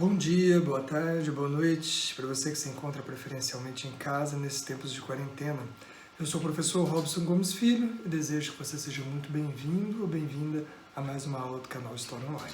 Bom dia, boa tarde, boa noite, para você que se encontra preferencialmente em casa nesses tempos de quarentena. Eu sou o professor Robson Gomes Filho e desejo que você seja muito bem-vindo ou bem-vinda a mais uma aula do canal História Online.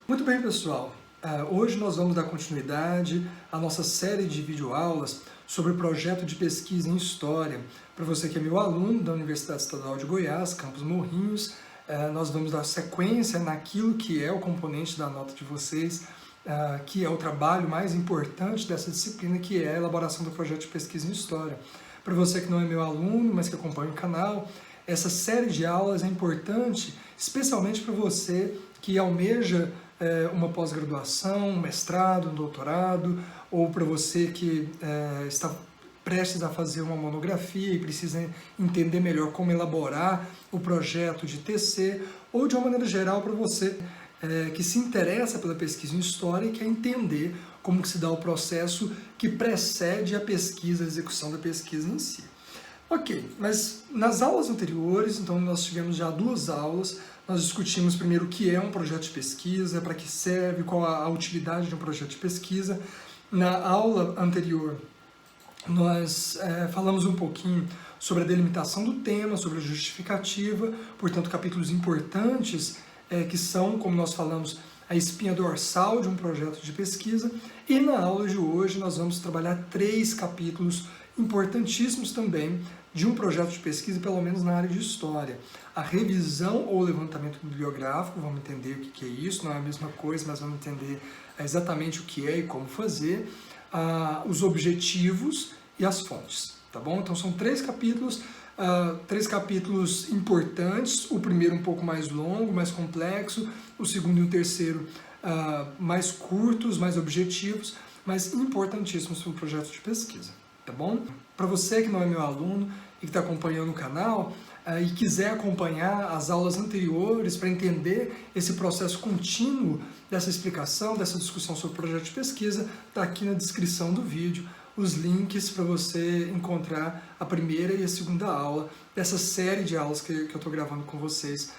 Muito bem, pessoal. Hoje nós vamos dar continuidade à nossa série de videoaulas sobre o projeto de pesquisa em História. Para você que é meu aluno da Universidade Estadual de Goiás, Campus Morrinhos, nós vamos dar sequência naquilo que é o componente da nota de vocês, que é o trabalho mais importante dessa disciplina, que é a elaboração do projeto de pesquisa em História. Para você que não é meu aluno, mas que acompanha o canal, essa série de aulas é importante, especialmente para você que almeja uma pós-graduação, um mestrado, um doutorado, ou para você que está prestes a fazer uma monografia e precisa entender melhor como elaborar o projeto de TC, ou de uma maneira geral para você que se interessa pela pesquisa em História e quer entender como que se dá o processo que precede a pesquisa, a execução da pesquisa em si. Ok, mas nas aulas anteriores, então nós tivemos já 2 aulas, nós discutimos primeiro o que é um projeto de pesquisa, para que serve, qual a utilidade de um projeto de pesquisa. Na aula anterior, nós falamos um pouquinho sobre a delimitação do tema, sobre a justificativa, portanto, capítulos importantes que são, como nós falamos, a espinha dorsal de um projeto de pesquisa. E na aula de hoje nós vamos trabalhar 3 capítulos importantíssimos também de um projeto de pesquisa, pelo menos na área de História. A revisão ou levantamento bibliográfico, vamos entender o que é isso, não é a mesma coisa, mas vamos entender exatamente o que é e como fazer, os objetivos e as fontes, tá bom? Então são 3 capítulos, 3 capítulos importantes, o primeiro um pouco mais longo, mais complexo, o segundo e o terceiro mais curtos, mais objetivos, mas importantíssimos para o projeto de pesquisa. Tá bom? Para você que não é meu aluno e que está acompanhando o canal e quiser acompanhar as aulas anteriores para entender esse processo contínuo dessa explicação, dessa discussão sobre o projeto de pesquisa, está aqui na descrição do vídeo os links para você encontrar a primeira e a segunda aula dessa série de aulas que eu estou gravando com vocês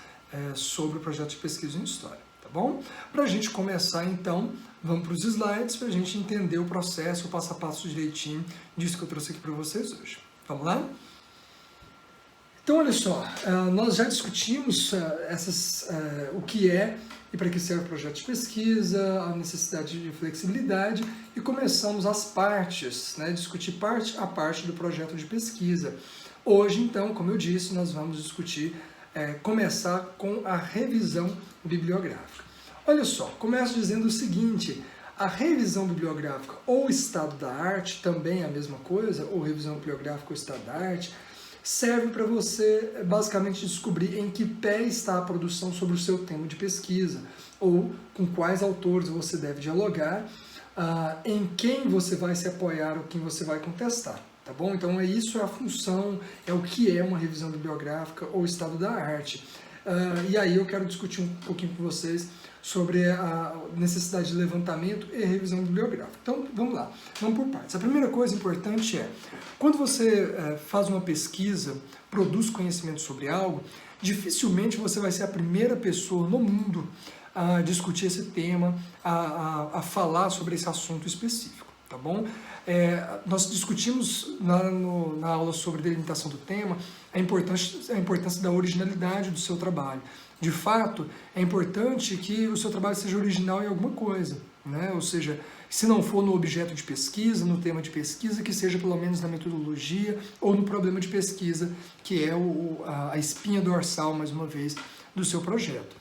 sobre o projeto de pesquisa em História. Tá bom? Para a gente começar então, vamos para os slides para a gente entender o processo, o passo a passo direitinho disso que eu trouxe aqui para vocês hoje. Vamos lá? Então, olha só, nós já discutimos o que é e para que serve o projeto de pesquisa, a necessidade de flexibilidade e começamos as partes, né, discutir parte a parte do projeto de pesquisa. Hoje, então, como eu disse, nós vamos discutir, começar com a revisão bibliográfica. Olha só, começo dizendo o seguinte: a revisão bibliográfica ou estado da arte, também é a mesma coisa, ou revisão bibliográfica ou estado da arte, serve para você basicamente descobrir em que pé está a produção sobre o seu tema de pesquisa, ou com quais autores você deve dialogar, em quem você vai se apoiar ou quem você vai contestar. Tá bom? Então isso é a função, é o que é uma revisão bibliográfica ou estado da arte. E aí eu quero discutir um pouquinho com vocês sobre a necessidade de levantamento e revisão bibliográfica. Então, vamos lá, vamos por partes. A primeira coisa importante é, quando você faz uma pesquisa, produz conhecimento sobre algo, dificilmente você vai ser a primeira pessoa no mundo a discutir esse tema, a falar sobre esse assunto específico, tá bom? Nós discutimos na aula sobre delimitação do tema a importância da originalidade do seu trabalho. De fato, é importante que o seu trabalho seja original em alguma coisa, né? Ou seja, se não for no objeto de pesquisa, no tema de pesquisa, que seja pelo menos na metodologia ou no problema de pesquisa, que é a espinha dorsal, mais uma vez, do seu projeto.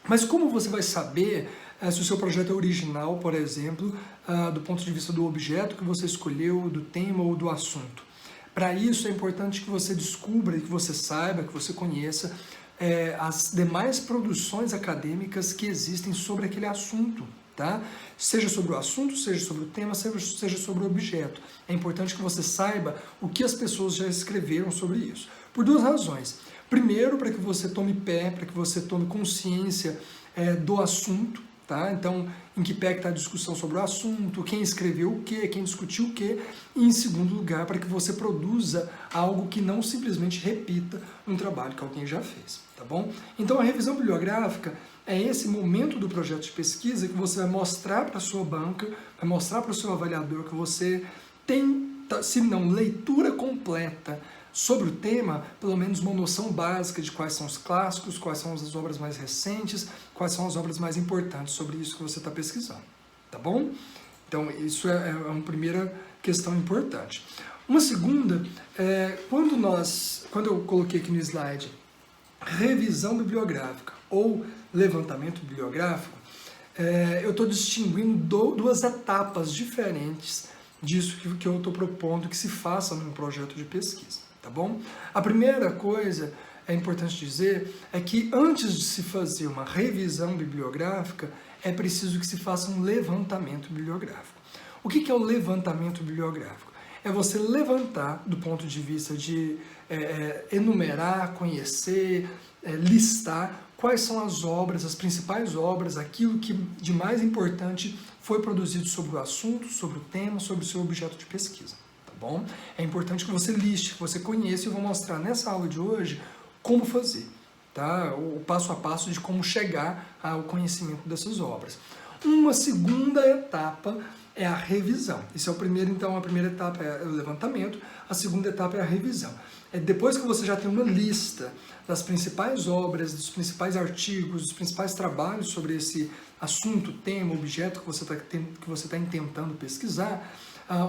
Mas como você vai saber se o seu projeto é original, por exemplo, do ponto de vista do objeto que você escolheu, do tema ou do assunto? Para isso é importante que você descubra, que você saiba, que você conheça as demais produções acadêmicas que existem sobre aquele assunto. tá? Seja sobre o assunto, seja sobre o tema, seja sobre o objeto. É importante que você saiba o que as pessoas já escreveram sobre isso. Por duas razões. Primeiro, para que você tome pé, para que você tome consciência do assunto, tá? Então, em que pé está a discussão sobre o assunto, quem escreveu o quê, quem discutiu o quê. E, em segundo lugar, para que você produza algo que não simplesmente repita um trabalho que alguém já fez, tá bom? Então, a revisão bibliográfica é esse momento do projeto de pesquisa que você vai mostrar para a sua banca, vai mostrar para o seu avaliador que você tem, se não leitura completa sobre o tema, pelo menos uma noção básica de quais são os clássicos, quais são as obras mais recentes, quais são as obras mais importantes sobre isso que você está pesquisando, tá bom? Então, isso é uma primeira questão importante. Uma segunda, quando eu coloquei aqui no slide revisão bibliográfica ou levantamento bibliográfico, eu estou distinguindo duas etapas diferentes disso que eu estou propondo que se faça num projeto de pesquisa, tá bom? A primeira coisa, é importante dizer, é que antes de se fazer uma revisão bibliográfica, é preciso que se faça um levantamento bibliográfico. O que é o levantamento bibliográfico? É você levantar, do ponto de vista de enumerar, conhecer, listar quais são as obras, as principais obras, aquilo que de mais importante foi produzido sobre o assunto, sobre o tema, sobre o seu objeto de pesquisa, tá bom? É importante que você liste, que você conheça, e eu vou mostrar nessa aula de hoje como fazer, tá? O passo a passo de como chegar ao conhecimento dessas obras. Uma segunda etapa é a revisão. Esse é o primeiro, então, a primeira etapa é o levantamento, a segunda etapa é a revisão. Depois que você já tem uma lista das principais obras, dos principais artigos, dos principais trabalhos sobre esse assunto, tema, objeto que você está intentando pesquisar,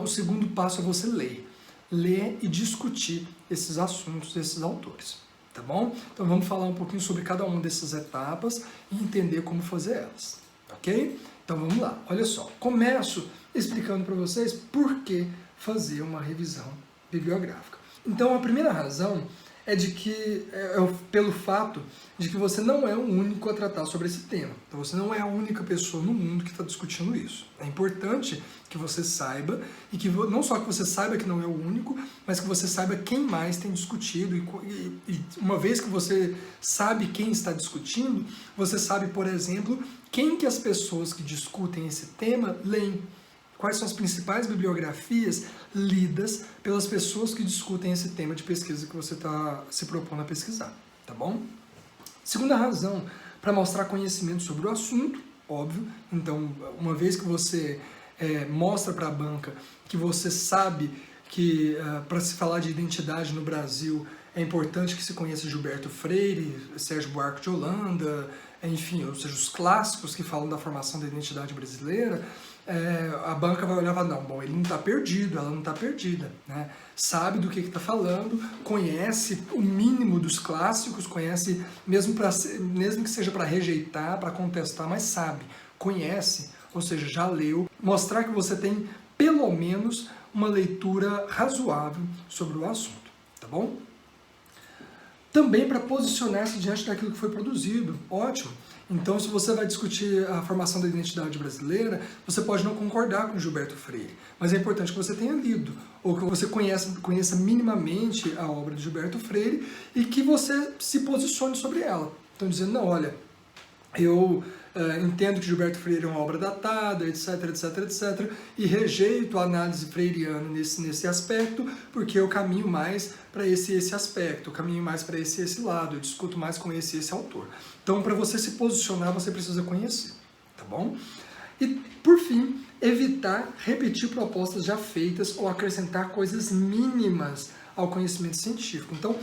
o segundo passo é você ler. Ler e discutir esses assuntos, esses autores, tá bom? Então vamos falar um pouquinho sobre cada uma dessas etapas e entender como fazer elas, ok? Então vamos lá, olha só. Começo explicando para vocês por que fazer uma revisão bibliográfica. Então a primeira razão é de que pelo fato de que você não é o único a tratar sobre esse tema. Então você não é a única pessoa no mundo que está discutindo isso. É importante que você saiba, e que não só que você saiba que não é o único, mas que você saiba quem mais tem discutido. E uma vez que você sabe quem está discutindo, você sabe, por exemplo, quem que as pessoas que discutem esse tema leem. Quais são as principais bibliografias lidas pelas pessoas que discutem esse tema de pesquisa que você está se propondo a pesquisar, tá bom? Segunda razão, para mostrar conhecimento sobre o assunto, óbvio. Então, uma vez que você mostra para a banca que você sabe que para se falar de identidade no Brasil é importante que se conheça Gilberto Freire, Sérgio Buarque de Holanda, enfim, ou seja, os clássicos que falam da formação da identidade brasileira, a banca vai olhar e falar, não, bom, ele não está perdido, ela não está perdida, né? Sabe do que está falando, conhece o mínimo dos clássicos, conhece, mesmo que seja para rejeitar, para contestar, mas sabe, conhece, ou seja, já leu. Mostrar que você tem, pelo menos, uma leitura razoável sobre o assunto, tá bom? Também para posicionar-se diante daquilo que foi produzido, ótimo. Então, se você vai discutir a formação da identidade brasileira, você pode não concordar com Gilberto Freire, mas é importante que você tenha lido, ou que você conheça minimamente a obra de Gilberto Freire e que você se posicione sobre ela. Então, dizendo, não, olha, eu entendo que Gilberto Freire é uma obra datada, etc, etc, etc, e rejeito a análise freiriana nesse aspecto, porque eu caminho mais para esse aspecto, eu caminho mais para esse lado, eu discuto mais com esse autor. Então, para você se posicionar, você precisa conhecer, tá bom? E, por fim, evitar repetir propostas já feitas ou acrescentar coisas mínimas ao conhecimento científico. Então,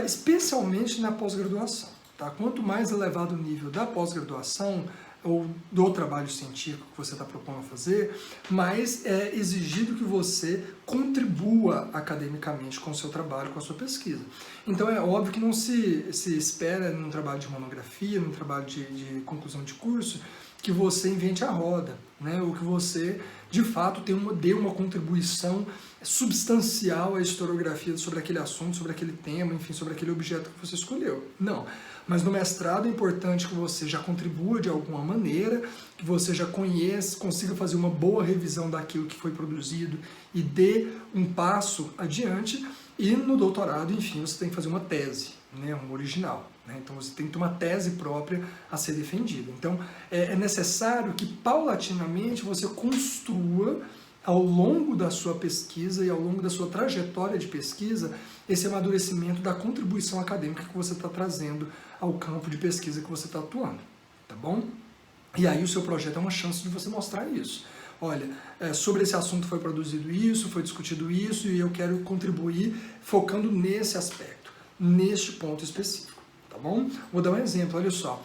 especialmente na pós-graduação. Tá? Quanto mais elevado o nível da pós-graduação ou do trabalho científico que você está propondo fazer, mais é exigido que você contribua academicamente com o seu trabalho, com a sua pesquisa. Então é óbvio que não se espera num trabalho de monografia, num trabalho de conclusão de curso, que você invente a roda, né? Ou que você, de fato, dê uma contribuição substancial à historiografia sobre aquele assunto, sobre aquele tema, enfim, sobre aquele objeto que você escolheu. Não. Mas no mestrado é importante que você já contribua de alguma maneira, que você já consiga fazer uma boa revisão daquilo que foi produzido e dê um passo adiante. E no doutorado, enfim, você tem que fazer uma tese, né, um original. Então você tem que ter uma tese própria a ser defendida. Então é necessário que paulatinamente você construa ao longo da sua pesquisa e ao longo da sua trajetória de pesquisa esse amadurecimento da contribuição acadêmica que você está trazendo ao campo de pesquisa que você está atuando, tá bom? E aí o seu projeto é uma chance de você mostrar isso. Olha, sobre esse assunto foi produzido isso, foi discutido isso e eu quero contribuir focando nesse aspecto, neste ponto específico. Tá bom? Vou dar um exemplo, olha só.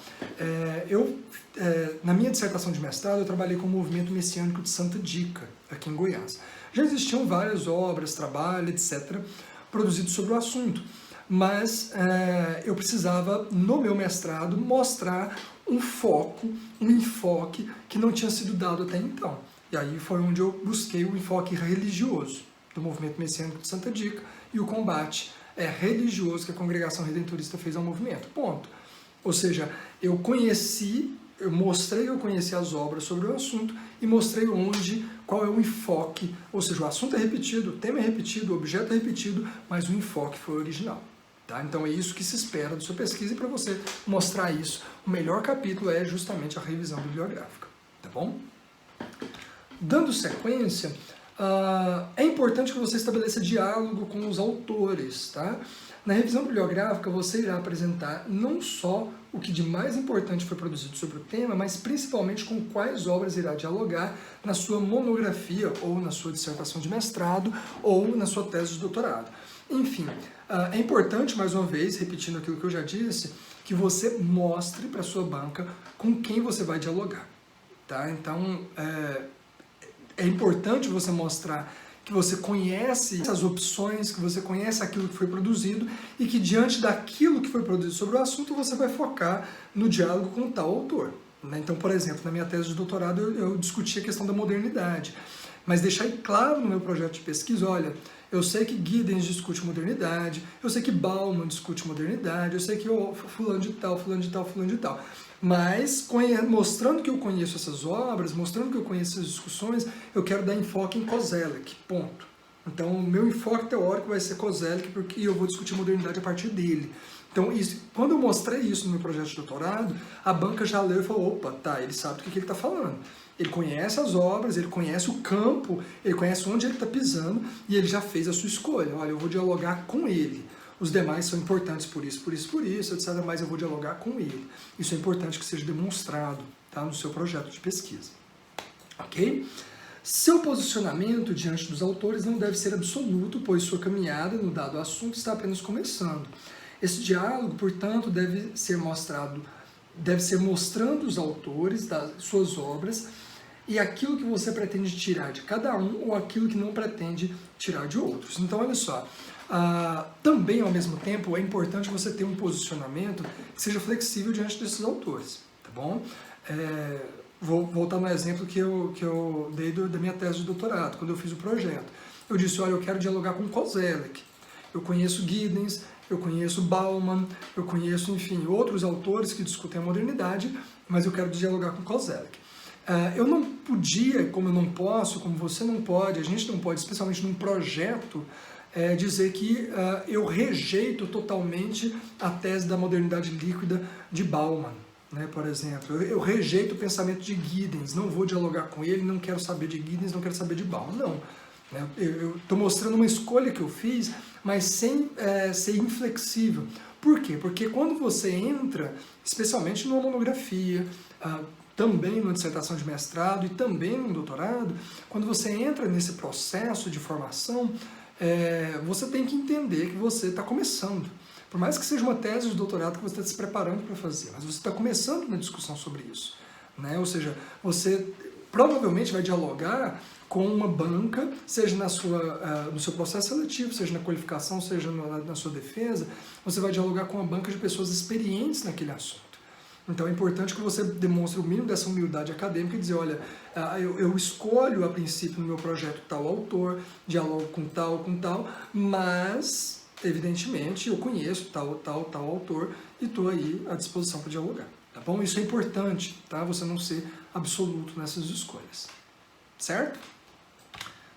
Na minha dissertação de mestrado, eu trabalhei com o movimento messiânico de Santa Dica, aqui em Goiás. Já existiam várias obras, trabalhos, etc., produzidos sobre o assunto, mas eu precisava, no meu mestrado, mostrar um foco, um enfoque que não tinha sido dado até então. E aí foi onde eu busquei o enfoque religioso do movimento messiânico de Santa Dica e o combate religioso que a Congregação Redentorista fez ao movimento, ponto. Ou seja, eu mostrei que eu conheci as obras sobre o assunto e mostrei qual é o enfoque, ou seja, o assunto é repetido, o tema é repetido, o objeto é repetido, mas o enfoque foi original. Tá? Então é isso que se espera da sua pesquisa e para você mostrar isso, o melhor capítulo é justamente a revisão bibliográfica, tá bom? Dando sequência, é importante que você estabeleça diálogo com os autores, tá? Na revisão bibliográfica você irá apresentar não só o que de mais importante foi produzido sobre o tema, mas principalmente com quais obras irá dialogar na sua monografia ou na sua dissertação de mestrado ou na sua tese de doutorado. Enfim, é importante, mais uma vez, repetindo aquilo que eu já disse, que você mostre para a sua banca com quem você vai dialogar, tá? Então, é importante você mostrar que você conhece as opções, que você conhece aquilo que foi produzido e que diante daquilo que foi produzido sobre o assunto você vai focar no diálogo com tal autor. Então, por exemplo, na minha tese de doutorado eu discuti a questão da modernidade, mas deixei claro no meu projeto de pesquisa, olha, eu sei que Giddens discute modernidade, eu sei que Bauman discute modernidade, eu sei que fulano de tal, fulano de tal, fulano de tal. Mas, mostrando que eu conheço essas obras, mostrando que eu conheço essas discussões, eu quero dar enfoque em Koselleck, ponto. Então, o meu enfoque teórico vai ser Koselleck, porque eu vou discutir modernidade a partir dele. Então, quando eu mostrei isso no meu projeto de doutorado, a banca já leu e falou, opa, tá, ele sabe do que ele está falando. Ele conhece as obras, ele conhece o campo, ele conhece onde ele está pisando e ele já fez a sua escolha. Olha, eu vou dialogar com ele. Os demais são importantes por isso, etc., mas eu vou dialogar com ele. Isso é importante que seja demonstrado, tá, no seu projeto de pesquisa. Ok? Seu posicionamento diante dos autores não deve ser absoluto, pois sua caminhada no dado assunto está apenas começando. Esse diálogo, portanto, deve ser mostrando os autores das suas obras e aquilo que você pretende tirar de cada um ou aquilo que não pretende tirar de outros. Então, olha só, também, ao mesmo tempo, é importante você ter um posicionamento que seja flexível diante desses autores, tá bom? Vou voltar no exemplo que eu dei da minha tese de doutorado, quando eu fiz o projeto. Eu disse, olha, eu quero dialogar com Koselleck. Eu conheço Giddens, eu conheço Bauman, eu conheço, enfim, outros autores que discutem a modernidade, mas eu quero dialogar com Koselleck. Eu não podia, como eu não posso, como você não pode, a gente não pode, especialmente num projeto, dizer que eu rejeito totalmente a tese da modernidade líquida de Bauman, né, por exemplo. Eu rejeito o pensamento de Giddens, não vou dialogar com ele, não quero saber de Giddens, não quero saber de Bauman, não. Eu estou mostrando uma escolha que eu fiz, mas sem ser inflexível. Por quê? Porque quando você entra, especialmente numa monografia, também numa dissertação de mestrado e também num doutorado, quando você entra nesse processo de formação, você tem que entender que você está começando. Por mais que seja uma tese de doutorado que você está se preparando para fazer, mas você está começando uma discussão sobre isso, né? Ou seja, você provavelmente vai dialogar com uma banca, seja no seu processo seletivo, seja na qualificação, seja na sua defesa, você vai dialogar com uma banca de pessoas experientes naquele assunto. Então é importante que você demonstre o mínimo dessa humildade acadêmica e dizer, olha, eu escolho a princípio no meu projeto tal autor, dialogo com tal, mas evidentemente eu conheço tal autor e estou aí à disposição para dialogar, tá bom? Isso é importante, tá? Você não ser absoluto nessas escolhas, certo?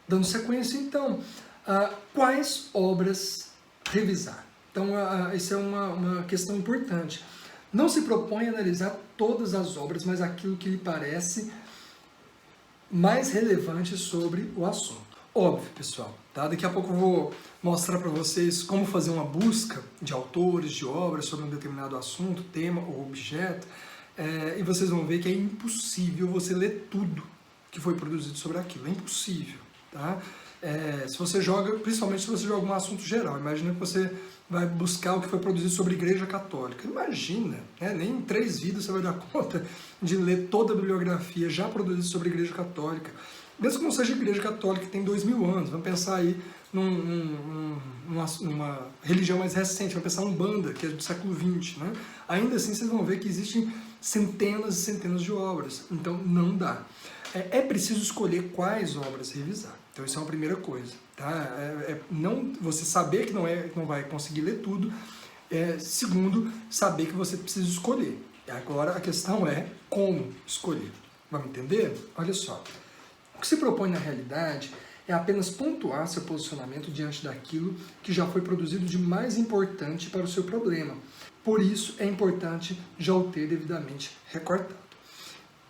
Dando sequência, então, quais obras revisar? Então, isso é uma questão importante. Não se propõe analisar todas as obras, mas aquilo que lhe parece mais relevante sobre o assunto. Óbvio, pessoal, tá? Daqui a pouco eu vou mostrar para vocês como fazer uma busca de autores, de obras sobre um determinado assunto, tema ou objeto, e vocês vão ver que é impossível você ler tudo que foi produzido sobre aquilo, é impossível, tá? Se você joga, principalmente se você joga um assunto geral, imagina que você vai buscar o que foi produzido sobre a Igreja Católica. Imagina, né? Nem em 3 vidas você vai dar conta de ler toda a bibliografia já produzida sobre a Igreja Católica. Mesmo que não seja a Igreja Católica, que tem 2000 anos, vamos pensar aí numa religião mais recente, vamos pensar em Umbanda, que é do século XX, né? Ainda assim vocês vão ver que existem centenas e centenas de obras, então não dá. É preciso escolher quais obras revisar. Então isso é uma primeira coisa, tá? Não você saber que não vai conseguir ler tudo. Segundo, saber que você precisa escolher. Agora a questão é como escolher. Vamos entender? Olha só. O que se propõe na realidade é apenas pontuar seu posicionamento diante daquilo que já foi produzido de mais importante para o seu problema. Por isso é importante já o ter devidamente recortado.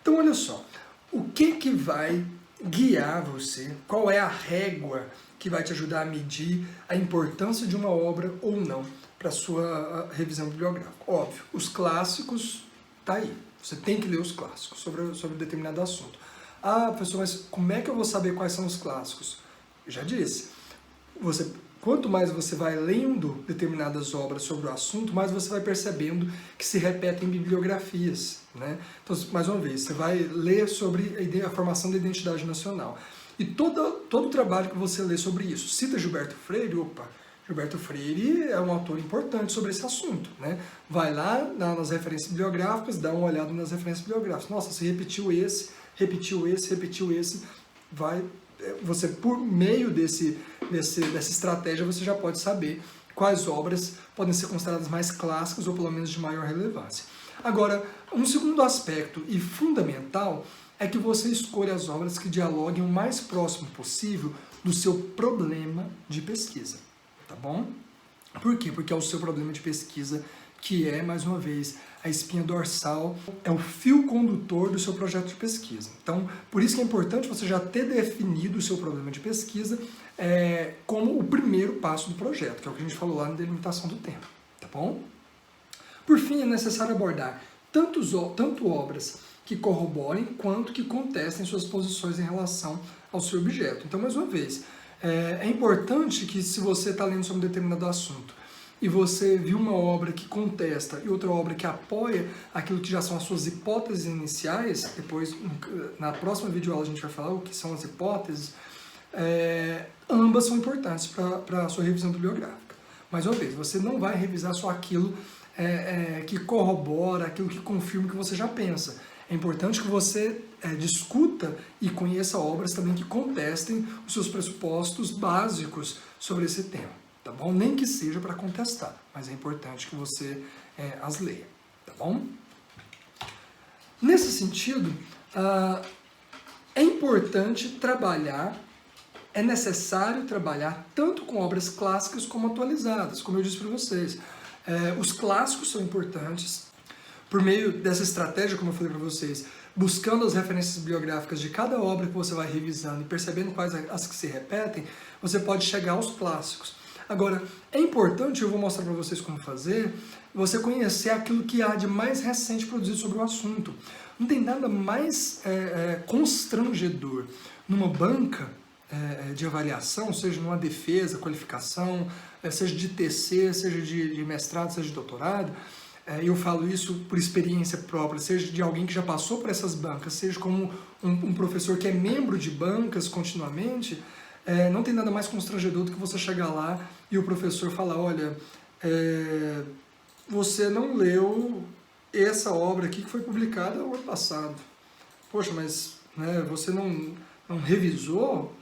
Então olha só. O que vai guiar você? Qual é a régua que vai te ajudar a medir a importância de uma obra ou não para a sua revisão bibliográfica? Óbvio, os clássicos, tá aí. Você tem que ler os clássicos sobre determinado assunto. Ah, professor, mas como é que eu vou saber quais são os clássicos? Eu já disse. Quanto mais você vai lendo determinadas obras sobre o assunto, mais você vai percebendo que se repetem bibliografias, né? Então, mais uma vez, você vai ler sobre a formação da identidade nacional. E todo o trabalho que você lê sobre isso, cita Gilberto Freire, Gilberto Freire é um autor importante sobre esse assunto, né? Vai lá nas referências bibliográficas, dá uma olhada nas referências bibliográficas. Nossa, se repetiu esse, você, por meio dessa estratégia, você já pode saber quais obras podem ser consideradas mais clássicas ou pelo menos de maior relevância. Agora, um segundo aspecto e fundamental é que você escolha as obras que dialoguem o mais próximo possível do seu problema de pesquisa, tá bom? Por quê? Porque é o seu problema de pesquisa que é, mais uma vez, a espinha dorsal, é o fio condutor do seu projeto de pesquisa. Então, por isso que é importante você já ter definido o seu problema de pesquisa como o primeiro passo do projeto, que é o que a gente falou lá na delimitação do tema, tá bom? Por fim, é necessário abordar tanto obras que corroborem quanto que contestem suas posições em relação ao seu objeto. Então, mais uma vez, é importante que, se você está lendo sobre um determinado assunto e você viu uma obra que contesta e outra obra que apoia aquilo que já são as suas hipóteses iniciais, depois, na próxima videoaula, a gente vai falar o que são as hipóteses, ambas são importantes para a sua revisão bibliográfica. Mais uma vez, você não vai revisar só aquilo que corrobora, aquilo que confirma o que você já pensa. É importante que você discuta e conheça obras também que contestem os seus pressupostos básicos sobre esse tema, tá bom? Nem que seja para contestar, mas é importante que você as leia, tá bom? Nesse sentido, é importante é necessário trabalhar tanto com obras clássicas como atualizadas, como eu disse para vocês. Os clássicos são importantes. Por meio dessa estratégia, como eu falei para vocês, buscando as referências bibliográficas de cada obra que você vai revisando e percebendo quais as que se repetem, você pode chegar aos clássicos. Agora, é importante, eu vou mostrar para vocês como fazer, você conhecer aquilo que há de mais recente produzido sobre o assunto. Não tem nada mais constrangedor numa banca de avaliação, seja numa defesa, qualificação, seja de TC, seja de mestrado, seja de doutorado. Eu falo isso por experiência própria, seja de alguém que já passou por essas bancas, seja como um professor que é membro de bancas continuamente. Não tem nada mais constrangedor do que você chegar lá e o professor falar, olha, você não leu essa obra aqui que foi publicada no ano passado. Poxa, mas né, você não revisou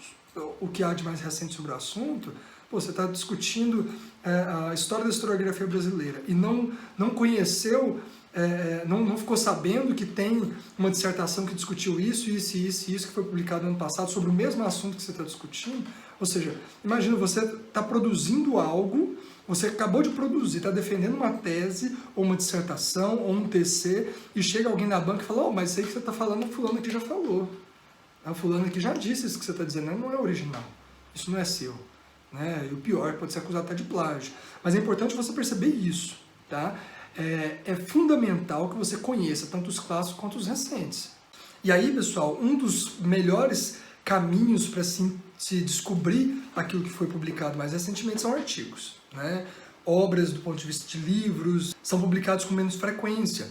o que há de mais recente sobre o assunto? Pô, você está discutindo a história da historiografia brasileira e não conheceu, não ficou sabendo que tem uma dissertação que discutiu isso, isso e isso, isso que foi publicado no ano passado sobre o mesmo assunto que você está discutindo? Ou seja, imagina, você está produzindo algo, você acabou de produzir, está defendendo uma tese, ou uma dissertação, ou um TC, e chega alguém na banca e fala, oh, mas isso aí que você está falando, fulano aqui já falou. A fulano aqui já disse isso que você está dizendo, não é original, isso não é seu. Né? E o pior, pode ser acusado até de plágio. Mas é importante você perceber isso. Tá? É fundamental que você conheça tanto os clássicos quanto os recentes. E aí, pessoal, um dos melhores caminhos para se descobrir aquilo que foi publicado mais recentemente são artigos. Né? Obras, do ponto de vista de livros, são publicados com menos frequência.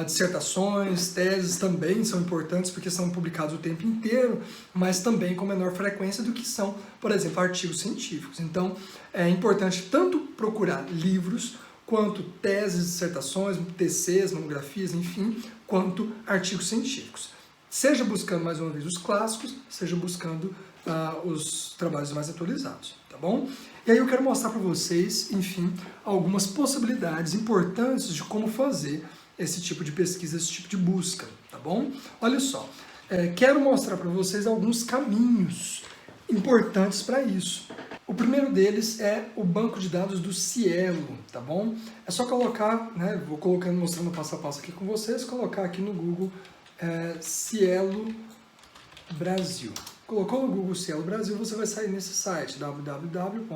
Dissertações, teses também são importantes porque são publicados o tempo inteiro, mas também com menor frequência do que são, por exemplo, artigos científicos. Então, é importante tanto procurar livros, quanto teses, dissertações, TCs, monografias, enfim, quanto artigos científicos. Seja buscando, mais uma vez, os clássicos, seja buscando os trabalhos mais atualizados, tá bom? E aí eu quero mostrar para vocês, enfim, algumas possibilidades importantes de como fazer esse tipo de pesquisa, esse tipo de busca, tá bom? Olha só, quero mostrar para vocês alguns caminhos importantes para isso. O primeiro deles é o banco de dados do Cielo, tá bom? É só colocar, né, vou colocando, mostrando passo a passo aqui com vocês, colocar aqui no Google Cielo Brasil. Colocou no Google Cielo Brasil, você vai sair nesse site, www.cielo.br.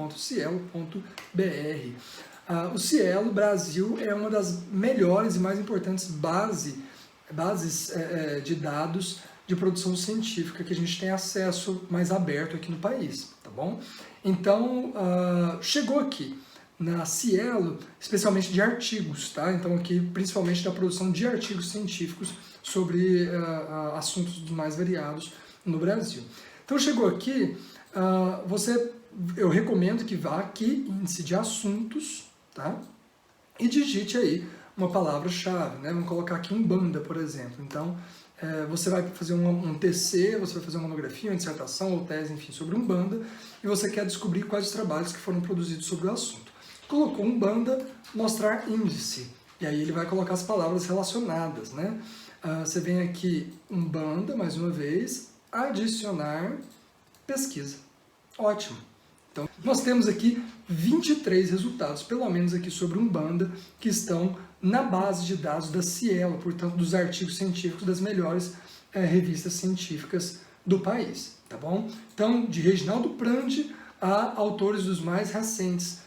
O Cielo Brasil é uma das melhores e mais importantes bases de dados de produção científica que a gente tem acesso mais aberto aqui no país, tá bom? Então, chegou aqui na Cielo, especialmente de artigos, tá? Então aqui, principalmente da produção de artigos científicos sobre assuntos dos mais variados no Brasil. Então chegou aqui, eu recomendo que vá aqui, índice de assuntos, tá? E digite aí uma palavra-chave, né? Vamos colocar aqui Umbanda, por exemplo. Então, você vai fazer um TC, você vai fazer uma monografia, uma dissertação ou tese, enfim, sobre Umbanda, e você quer descobrir quais os trabalhos que foram produzidos sobre o assunto. Colocou Umbanda, mostrar índice, e aí ele vai colocar as palavras relacionadas, né? Você vem aqui, Umbanda, mais uma vez, adicionar pesquisa. Ótimo. Então, nós temos aqui 23 resultados, pelo menos aqui sobre Umbanda, que estão na base de dados da Cielo, portanto, dos artigos científicos das melhores revistas científicas do país, tá bom? Então, de Reginaldo Prandi a autores dos mais recentes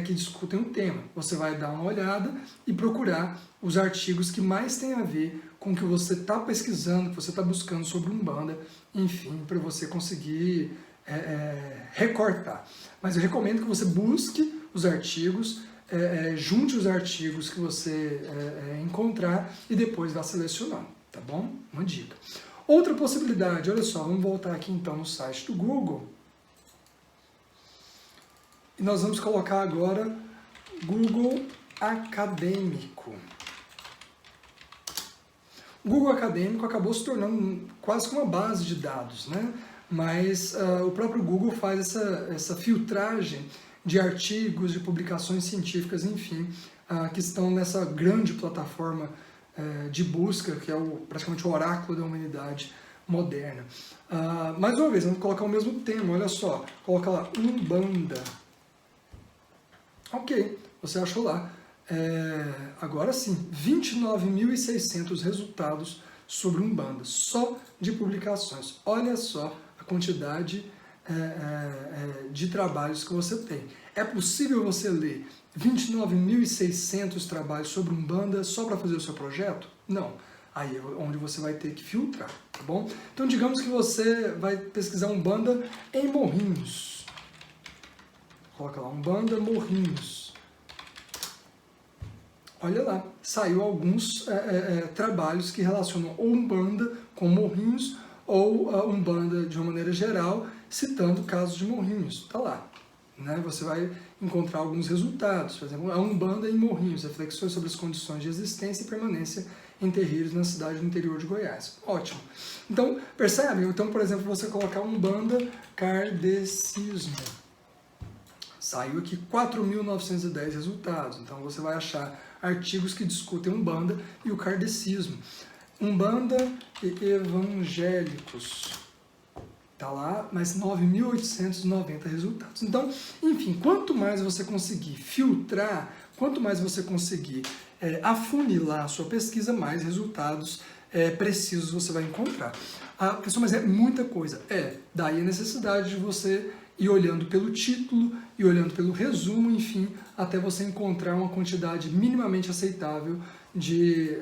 que discutem o tema. Você vai dar uma olhada e procurar os artigos que mais têm a ver com o que você está pesquisando, que você está buscando sobre Umbanda, enfim, para você conseguir recortar. Mas eu recomendo que você busque os artigos, junte os artigos que você encontrar e depois vá selecionando, tá bom? Uma dica. Outra possibilidade, olha só, vamos voltar aqui então no site do Google. E nós vamos colocar agora Google Acadêmico. O Google Acadêmico acabou se tornando quase que uma base de dados, né? Mas o próprio Google faz essa filtragem de artigos, de publicações científicas, enfim, que estão nessa grande plataforma de busca, que é praticamente o oráculo da humanidade moderna. Mais uma vez, vamos colocar o mesmo tema, olha só, coloca lá, Umbanda. Ok, você achou lá. Agora sim, 29.600 resultados sobre Umbanda, só de publicações. Olha só a quantidade de trabalhos que você tem. É possível você ler 29.600 trabalhos sobre Umbanda só para fazer o seu projeto? Não. Aí é onde você vai ter que filtrar, tá bom? Então digamos que você vai pesquisar Umbanda em Morrinhos. Coloca lá, Umbanda Morrinhos. Olha lá, saiu alguns trabalhos que relacionam ou Umbanda com Morrinhos ou Umbanda de uma maneira geral, citando casos de Morrinhos. Tá lá. né, você vai encontrar alguns resultados. Por exemplo, a Umbanda em Morrinhos, reflexões sobre as condições de existência e permanência em terreiros na cidade do interior de Goiás. Ótimo. Então, percebe? Então, por exemplo, você colocar Umbanda kardecismo. Saiu aqui 4.910 resultados. Então, você vai achar artigos que discutem Umbanda e o kardecismo. Umbanda e evangélicos. Está lá, mais 9.890 resultados. Então, enfim, quanto mais você conseguir filtrar, quanto mais você conseguir afunilar a sua pesquisa, mais resultados precisos você vai encontrar. Pessoal, mas é muita coisa. Daí a necessidade de você ir olhando pelo título, e olhando pelo resumo, enfim, até você encontrar uma quantidade minimamente aceitável de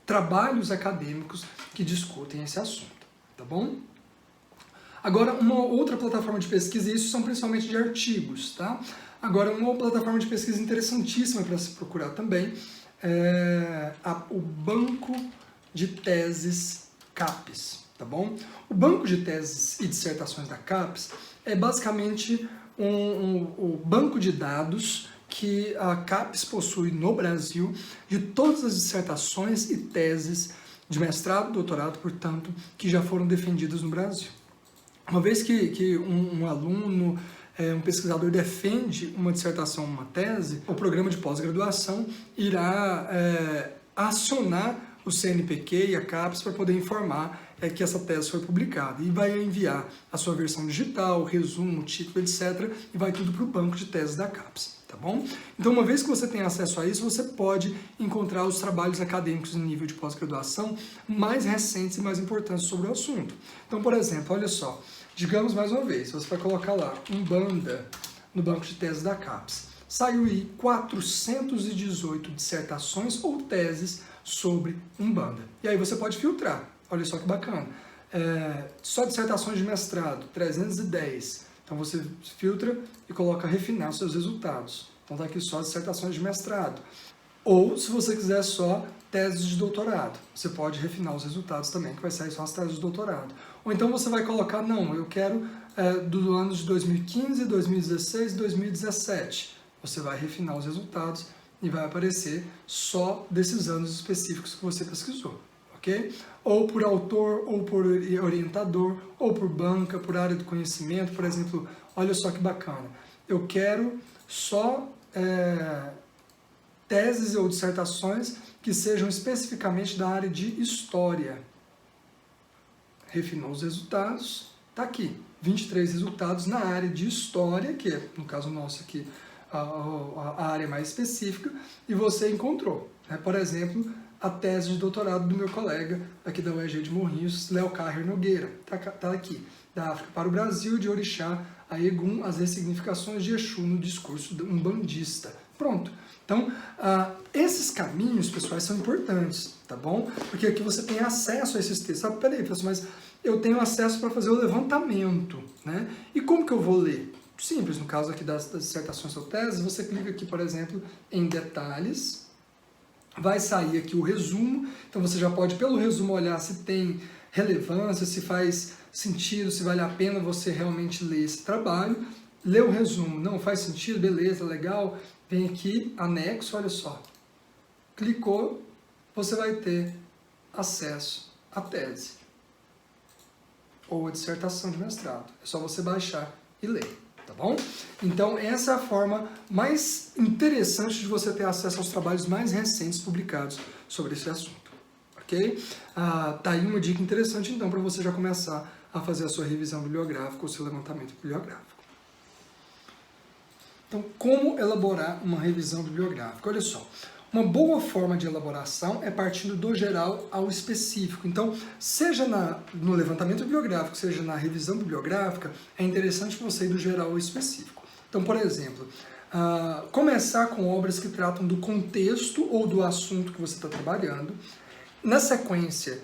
trabalhos acadêmicos que discutem esse assunto, tá bom? Agora, uma outra plataforma de pesquisa, e isso são principalmente de artigos, tá? Agora, uma plataforma de pesquisa interessantíssima para se procurar também é o Banco de Teses CAPES, tá bom? O Banco de Teses e Dissertações da CAPES é basicamente o banco de dados que a CAPES possui no Brasil de todas as dissertações e teses de mestrado, doutorado, portanto, que já foram defendidas no Brasil. Uma vez que um aluno, um pesquisador defende uma dissertação, uma tese, o programa de pós-graduação irá acionar o CNPq e a CAPES para poder informar que essa tese foi publicada e vai enviar a sua versão digital, resumo, título, etc. e vai tudo para o banco de teses da CAPES, tá bom? Então, uma vez que você tem acesso a isso, você pode encontrar os trabalhos acadêmicos no nível de pós-graduação mais recentes e mais importantes sobre o assunto. Então, por exemplo, olha só, digamos mais uma vez, você vai colocar lá Umbanda no banco de teses da CAPES. Saiu aí 418 dissertações ou teses sobre Umbanda. E aí você pode filtrar. Olha só que bacana. Só dissertações de mestrado, 310. Então você filtra e coloca refinar seus resultados. Então está aqui só dissertações de mestrado. Ou, se você quiser só teses de doutorado, você pode refinar os resultados também, que vai sair só as teses de doutorado. Ou então você vai colocar, não, eu quero dos anos de 2015, 2016 e 2017. Você vai refinar os resultados e vai aparecer só desses anos específicos que você pesquisou, ok? Ou por autor, ou por orientador, ou por banca, por área do conhecimento, por exemplo, olha só que bacana. Eu quero só teses ou dissertações que sejam especificamente da área de história. Refinou os resultados, está aqui, 23 resultados na área de história, que é, no caso nosso aqui, a área mais específica, e você encontrou, né? Por exemplo, a tese de doutorado do meu colega aqui da UEG de Morrinhos, Léo Carrer Nogueira, está aqui, da África para o Brasil, de Orixá a Egum, as ressignificações de Exu no discurso umbandista. Pronto. Então, esses caminhos, pessoal, são importantes, tá bom? Porque aqui você tem acesso a esses textos. Sabe, peraí, professor, mas eu tenho acesso para fazer o levantamento, né? E como que eu vou ler? Simples, no caso aqui das dissertações ou teses, você clica aqui, por exemplo, em detalhes, vai sair aqui o resumo, então você já pode, pelo resumo, olhar se tem relevância, se faz sentido, se vale a pena você realmente ler esse trabalho. Lê o resumo, não faz sentido, beleza, legal, vem aqui, anexo, olha só. Clicou, você vai ter acesso à tese ou à dissertação de mestrado. É só você baixar e ler, tá bom? Então, essa é a forma mais interessante de você ter acesso aos trabalhos mais recentes publicados sobre esse assunto, ok? Tá aí uma dica interessante, então, para você já começar a fazer a sua revisão bibliográfica ou seu levantamento bibliográfico. Então, como elaborar uma revisão bibliográfica? Olha só, uma boa forma de elaboração é partindo do geral ao específico. Então, seja no levantamento bibliográfico, seja na revisão bibliográfica, é interessante você ir do geral ao específico. Então, por exemplo, começar com obras que tratam do contexto ou do assunto que você está trabalhando. Na sequência,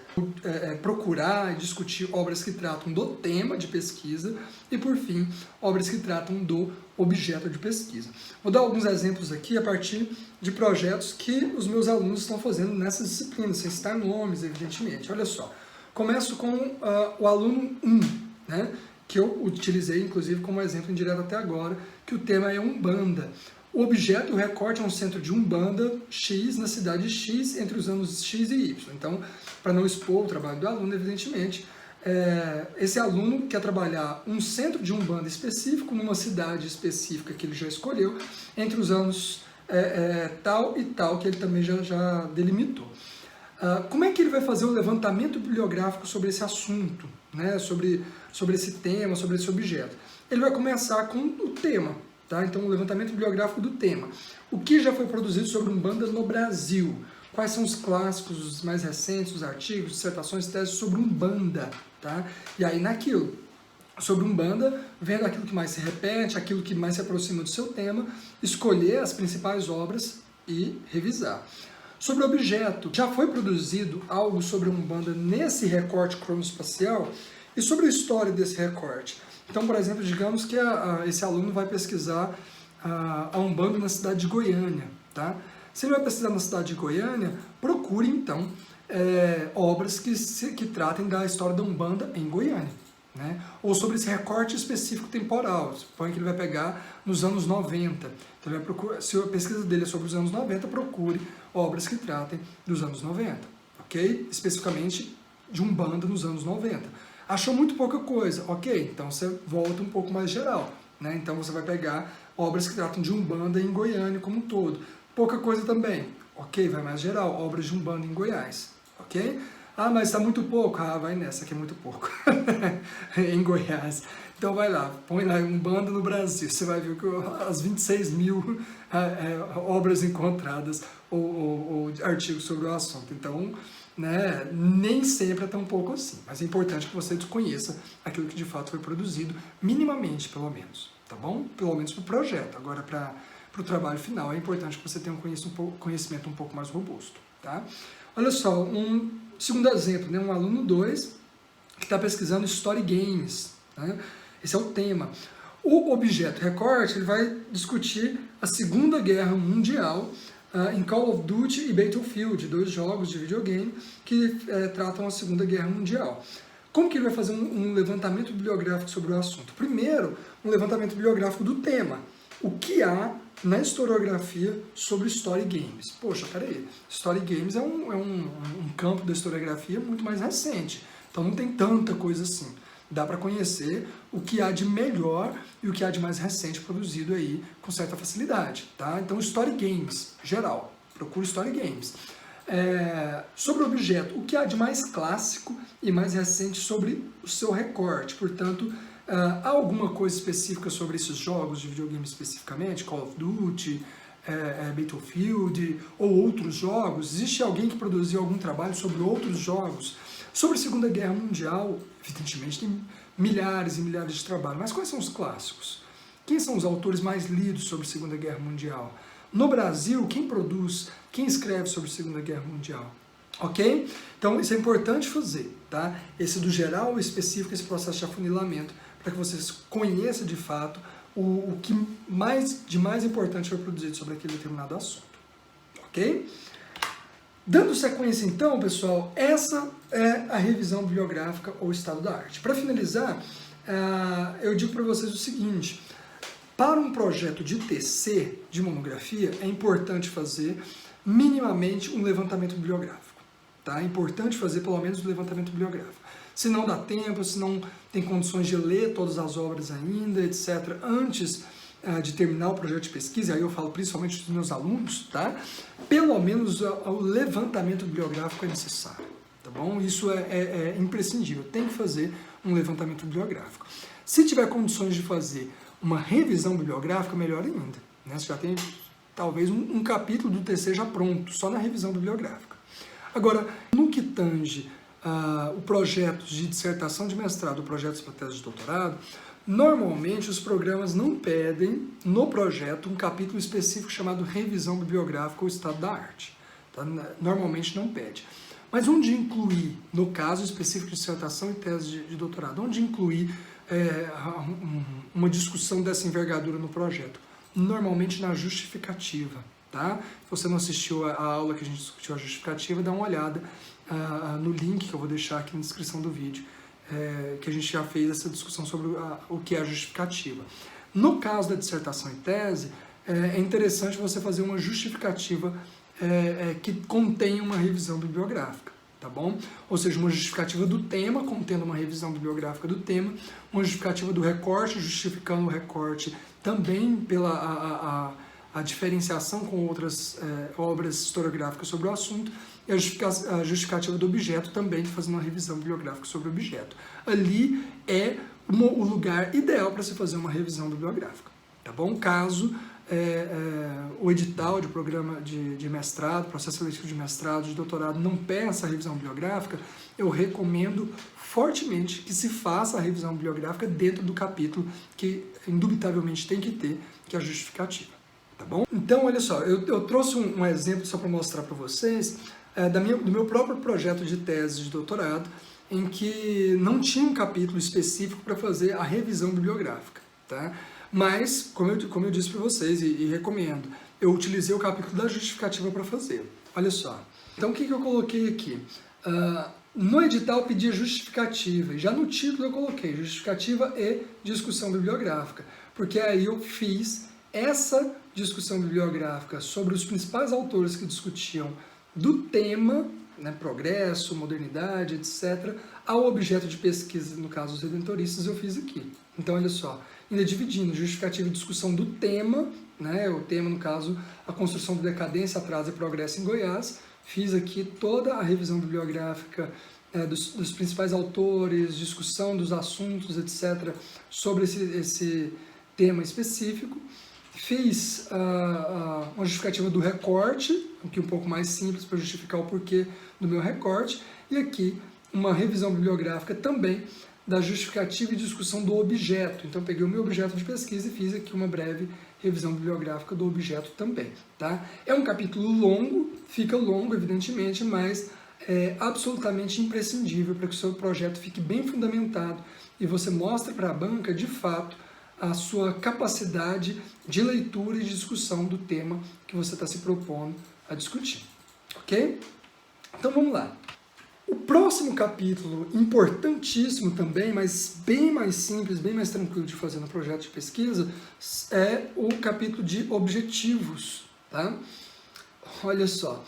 procurar e discutir obras que tratam do tema de pesquisa e, por fim, obras que tratam do objeto de pesquisa. Vou dar alguns exemplos aqui a partir de projetos que os meus alunos estão fazendo nessas disciplinas, sem citar nomes, evidentemente. Olha só, começo com o aluno 1, né, que eu utilizei, inclusive, como exemplo indireto até agora, que o tema é Umbanda. O objeto, o recorte, é um centro de Umbanda X na cidade X entre os anos X e Y. Então, para não expor o trabalho do aluno, evidentemente, esse aluno quer trabalhar um centro de Umbanda específico numa cidade específica que ele já escolheu entre os anos tal e tal, que ele também já delimitou. Como é que ele vai fazer o levantamento bibliográfico sobre esse assunto, né? sobre esse tema, sobre esse objeto? Ele vai começar com o tema, tá? Então, o levantamento bibliográfico do tema. O que já foi produzido sobre Umbanda no Brasil? Quais são os clássicos, os mais recentes, os artigos, dissertações, teses sobre Umbanda, tá? E aí, naquilo, sobre Umbanda, vendo aquilo que mais se repete, aquilo que mais se aproxima do seu tema, escolher as principais obras e revisar. Sobre o objeto, já foi produzido algo sobre Umbanda nesse recorte cronoespacial e sobre a história desse recorte. Então, por exemplo, digamos que esse aluno vai pesquisar a Umbanda na cidade de Goiânia, tá? Se ele vai pesquisar na cidade de Goiânia, procure, então, obras que tratem da história da Umbanda em Goiânia, né? Ou sobre esse recorte específico temporal. Suponha que ele vai pegar nos anos 90. Então, ele vai procurar, se a pesquisa dele é sobre os anos 90, procure obras que tratem dos anos 90, ok? Especificamente de Umbanda nos anos 90. Achou muito pouca coisa, ok? Então, você volta um pouco mais geral, né? Então, você vai pegar obras que tratam de Umbanda em Goiânia como um todo. Pouca coisa também, ok? Vai mais geral, obras de Umbanda em Goiás, ok? Ah, mas está muito pouco. Ah, vai nessa, que é muito pouco. Em Goiás. Então vai lá, põe lá Umbanda no Brasil. Você vai ver que as 26 mil obras encontradas ou artigos sobre o assunto. Então, né, nem sempre é tão pouco assim. Mas é importante que você desconheça aquilo que de fato foi produzido, minimamente, pelo menos. Tá bom? Pelo menos para o projeto. Agora, para o trabalho final, é importante que você tenha um conhecimento um pouco mais robusto. Tá? Olha só, um segundo exemplo, né? Um aluno 2 que está pesquisando Story Games. Né? Esse é o tema. O objeto recorte ele vai discutir a Segunda Guerra Mundial em Call of Duty e Battlefield, 2 jogos de videogame que tratam a Segunda Guerra Mundial. Como que ele vai fazer um levantamento bibliográfico sobre o assunto? Primeiro, um levantamento bibliográfico do tema. O que há na historiografia sobre Story Games? Poxa, peraí, Story Games é um campo da historiografia muito mais recente, então não tem tanta coisa assim. Dá para conhecer o que há de melhor e o que há de mais recente produzido aí com certa facilidade, tá? Então, Story Games, geral, procure Story Games. Sobre o objeto, o que há de mais clássico e mais recente sobre o seu recorte, portanto, há alguma coisa específica sobre esses jogos de videogame especificamente, Call of Duty, Battlefield ou outros jogos? Existe alguém que produziu algum trabalho sobre outros jogos? Sobre a Segunda Guerra Mundial, evidentemente tem milhares e milhares de trabalhos, mas quais são os clássicos? Quem são os autores mais lidos sobre a Segunda Guerra Mundial? No Brasil, quem produz, quem escreve sobre a Segunda Guerra Mundial? Ok? Então, isso é importante fazer, tá? Esse do geral, o específico, esse processo de afunilamento, para que vocês conheçam de fato o que de mais importante foi produzido sobre aquele determinado assunto. Ok? Dando sequência então, pessoal, essa é a revisão bibliográfica ou estado da arte. Para finalizar, eu digo para vocês o seguinte: para um projeto de TC, de monografia, é importante fazer minimamente um levantamento bibliográfico. Tá? É importante fazer pelo menos um levantamento bibliográfico. Se não dá tempo, se não tem condições de ler todas as obras ainda, etc., antes de terminar o projeto de pesquisa, aí eu falo principalmente dos meus alunos, tá? Pelo menos o levantamento bibliográfico é necessário, tá bom? Isso é imprescindível, tem que fazer um levantamento bibliográfico. Se tiver condições de fazer uma revisão bibliográfica, melhor ainda, né? Você já tem talvez um capítulo do TC já pronto, só na revisão bibliográfica. Agora, no que tange o projeto de dissertação de mestrado, o projeto para tese de doutorado, normalmente os programas não pedem no projeto um capítulo específico chamado revisão bibliográfica ou estado da arte. Tá? Normalmente não pede. Mas onde incluir, no caso específico de dissertação e tese de doutorado, onde incluir uma discussão dessa envergadura no projeto? Normalmente na justificativa. Tá? Se você não assistiu a aula que a gente discutiu a justificativa, dá uma olhada no link que eu vou deixar aqui na descrição do vídeo. que a gente já fez essa discussão sobre o que é a justificativa. No caso da dissertação e tese, é interessante você fazer uma justificativa que contenha uma revisão bibliográfica, tá bom? Ou seja, uma justificativa do tema, contendo uma revisão bibliográfica do tema, uma justificativa do recorte, justificando o recorte também pela a diferenciação com outras obras historiográficas sobre o assunto, e a justificativa do objeto também, fazendo uma revisão bibliográfica sobre o objeto. Ali é o lugar ideal para se fazer uma revisão bibliográfica, tá bom? Caso o edital de programa de mestrado, processo seletivo de mestrado, de doutorado, não peça a revisão bibliográfica, eu recomendo fortemente que se faça a revisão bibliográfica dentro do capítulo que indubitavelmente tem que ter, que é a justificativa. Tá bom? Então, olha só, eu trouxe um exemplo só para mostrar para vocês do meu próprio projeto de tese de doutorado, em que não tinha um capítulo específico para fazer a revisão bibliográfica, tá? Mas, como eu disse para vocês e recomendo, eu utilizei o capítulo da justificativa para fazer. Olha só. Então, o que eu coloquei aqui? No edital eu pedi justificativa, e já no título eu coloquei justificativa e discussão bibliográfica, porque aí eu fiz essa discussão bibliográfica sobre os principais autores que discutiam do tema, né, progresso, modernidade, etc., ao objeto de pesquisa, no caso os redentoristas, eu fiz aqui. Então, olha só, ainda dividindo justificativa e discussão do tema, né, o tema, no caso, a construção do decadência, atraso e progresso em Goiás, fiz aqui toda a revisão bibliográfica dos principais autores, discussão dos assuntos, etc., sobre esse tema específico. Fiz uma justificativa do recorte, aqui um pouco mais simples para justificar o porquê do meu recorte, e aqui uma revisão bibliográfica também da justificativa e discussão do objeto. Então peguei o meu objeto de pesquisa e fiz aqui uma breve revisão bibliográfica do objeto também. Tá? É um capítulo longo, fica longo evidentemente, mas é absolutamente imprescindível para que o seu projeto fique bem fundamentado e você mostre para a banca, de fato, a sua capacidade de leitura e de discussão do tema que você está se propondo a discutir, ok? Então vamos lá. O próximo capítulo, importantíssimo também, mas bem mais simples, bem mais tranquilo de fazer no projeto de pesquisa, é o capítulo de objetivos, tá? Olha só,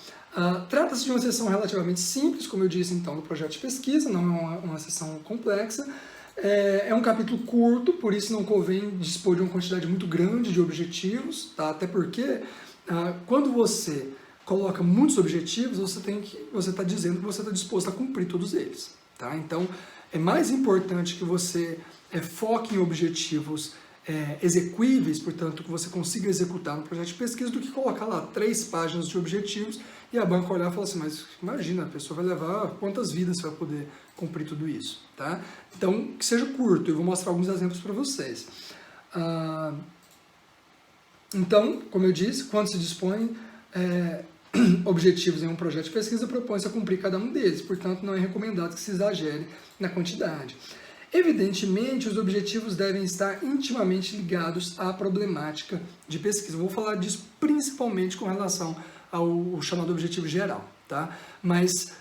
trata-se de uma sessão relativamente simples, como eu disse então, no projeto de pesquisa, não é uma sessão complexa. É um capítulo curto, por isso não convém dispor de uma quantidade muito grande de objetivos, tá? Até porque quando você coloca muitos objetivos, você está dizendo que você está disposto a cumprir todos eles, tá? Então é mais importante que você foque em objetivos execuíveis, portanto que você consiga executar no projeto de pesquisa, do que colocar lá 3 páginas de objetivos e a banca olhar e falar assim, mas imagina, a pessoa vai levar quantas vidas para poder cumprir tudo isso, tá? Então, que seja curto, eu vou mostrar alguns exemplos para vocês. Então, como eu disse, quando se dispõe objetivos em um projeto de pesquisa, propõe-se a cumprir cada um deles, portanto, não é recomendado que se exagere na quantidade. Evidentemente, os objetivos devem estar intimamente ligados à problemática de pesquisa. Vou falar disso principalmente com relação ao chamado objetivo geral, tá? Mas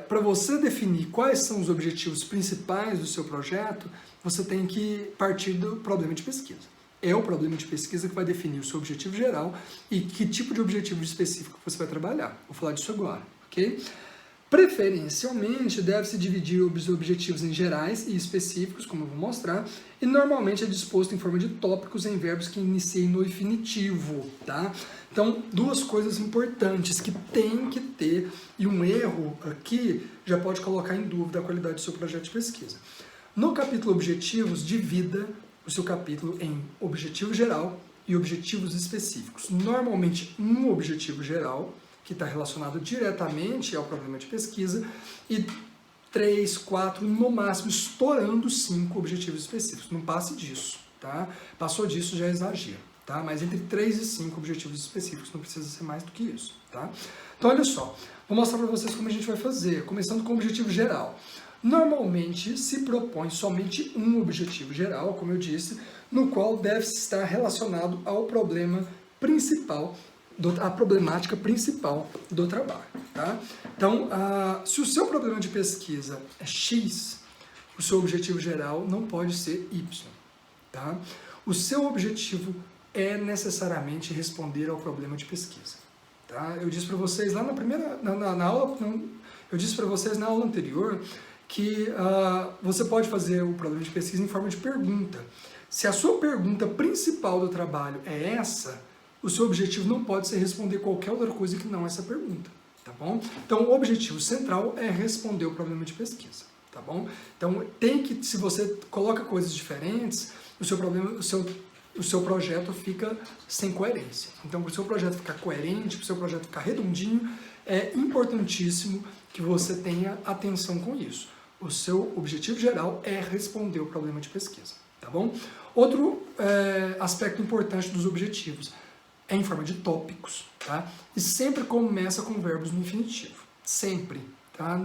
para você definir quais são os objetivos principais do seu projeto, você tem que partir do problema de pesquisa. É o problema de pesquisa que vai definir o seu objetivo geral e que tipo de objetivo específico você vai trabalhar. Vou falar disso agora, ok? Preferencialmente, deve-se dividir os objetivos em gerais e específicos, como eu vou mostrar, e normalmente é disposto em forma de tópicos em verbos que iniciem no infinitivo, tá? Então, 2 coisas importantes que tem que ter, e um erro aqui já pode colocar em dúvida a qualidade do seu projeto de pesquisa. No capítulo Objetivos, divida o seu capítulo em objetivo geral e objetivos específicos. Normalmente, um objetivo geral, que está relacionado diretamente ao problema de pesquisa, e 3, 4, no máximo, estourando 5 objetivos específicos. Não passe disso, tá? Passou disso já é exagero, tá? Mas entre 3 e 5 objetivos específicos, não precisa ser mais do que isso, tá? Então, olha só, vou mostrar para vocês como a gente vai fazer, começando com o objetivo geral. Normalmente, se propõe somente um objetivo geral, como eu disse, no qual deve estar relacionado ao problema principal, a problemática principal do trabalho, tá? Então, se o seu problema de pesquisa é X, o seu objetivo geral não pode ser Y, tá? O seu objetivo é necessariamente responder ao problema de pesquisa, tá? Eu disse para vocês lá na aula, eu disse para vocês na aula anterior que você pode fazer o problema de pesquisa em forma de pergunta. Se a sua pergunta principal do trabalho é essa, o seu objetivo não pode ser responder qualquer outra coisa que não essa pergunta, tá bom? Então, o objetivo central é responder o problema de pesquisa, tá bom? Então, se você coloca coisas diferentes, o seu projeto fica sem coerência. Então, para o seu projeto ficar coerente, para o seu projeto ficar redondinho, é importantíssimo que você tenha atenção com isso. O seu objetivo geral é responder o problema de pesquisa, tá bom? Outro aspecto importante dos objetivos é em forma de tópicos, tá? E sempre começa com verbos no infinitivo, sempre, tá?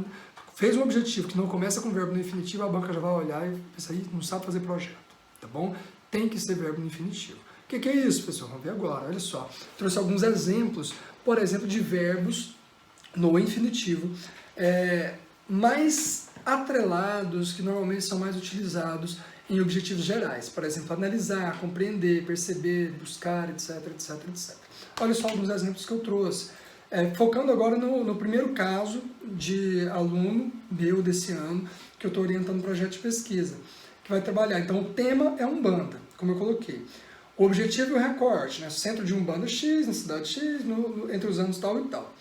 Fez um objetivo que não começa com verbo no infinitivo, a banca já vai olhar e pensa aí, não sabe fazer projeto, tá bom? Tem que ser verbo no infinitivo. O que é isso, pessoal? Vamos ver agora, olha só. Trouxe alguns exemplos, por exemplo, de verbos no infinitivo, mais atrelados, que normalmente são mais utilizados em objetivos gerais. Por exemplo, analisar, compreender, perceber, buscar, etc, etc, etc. Olha só alguns exemplos que eu trouxe. Focando agora no primeiro caso de aluno meu desse ano, que eu estou orientando um projeto de pesquisa, que vai trabalhar. Então, o tema é Umbanda, como eu coloquei. O objetivo é o recorte, né? Centro de Umbanda X, na cidade X, entre os anos tal e tal.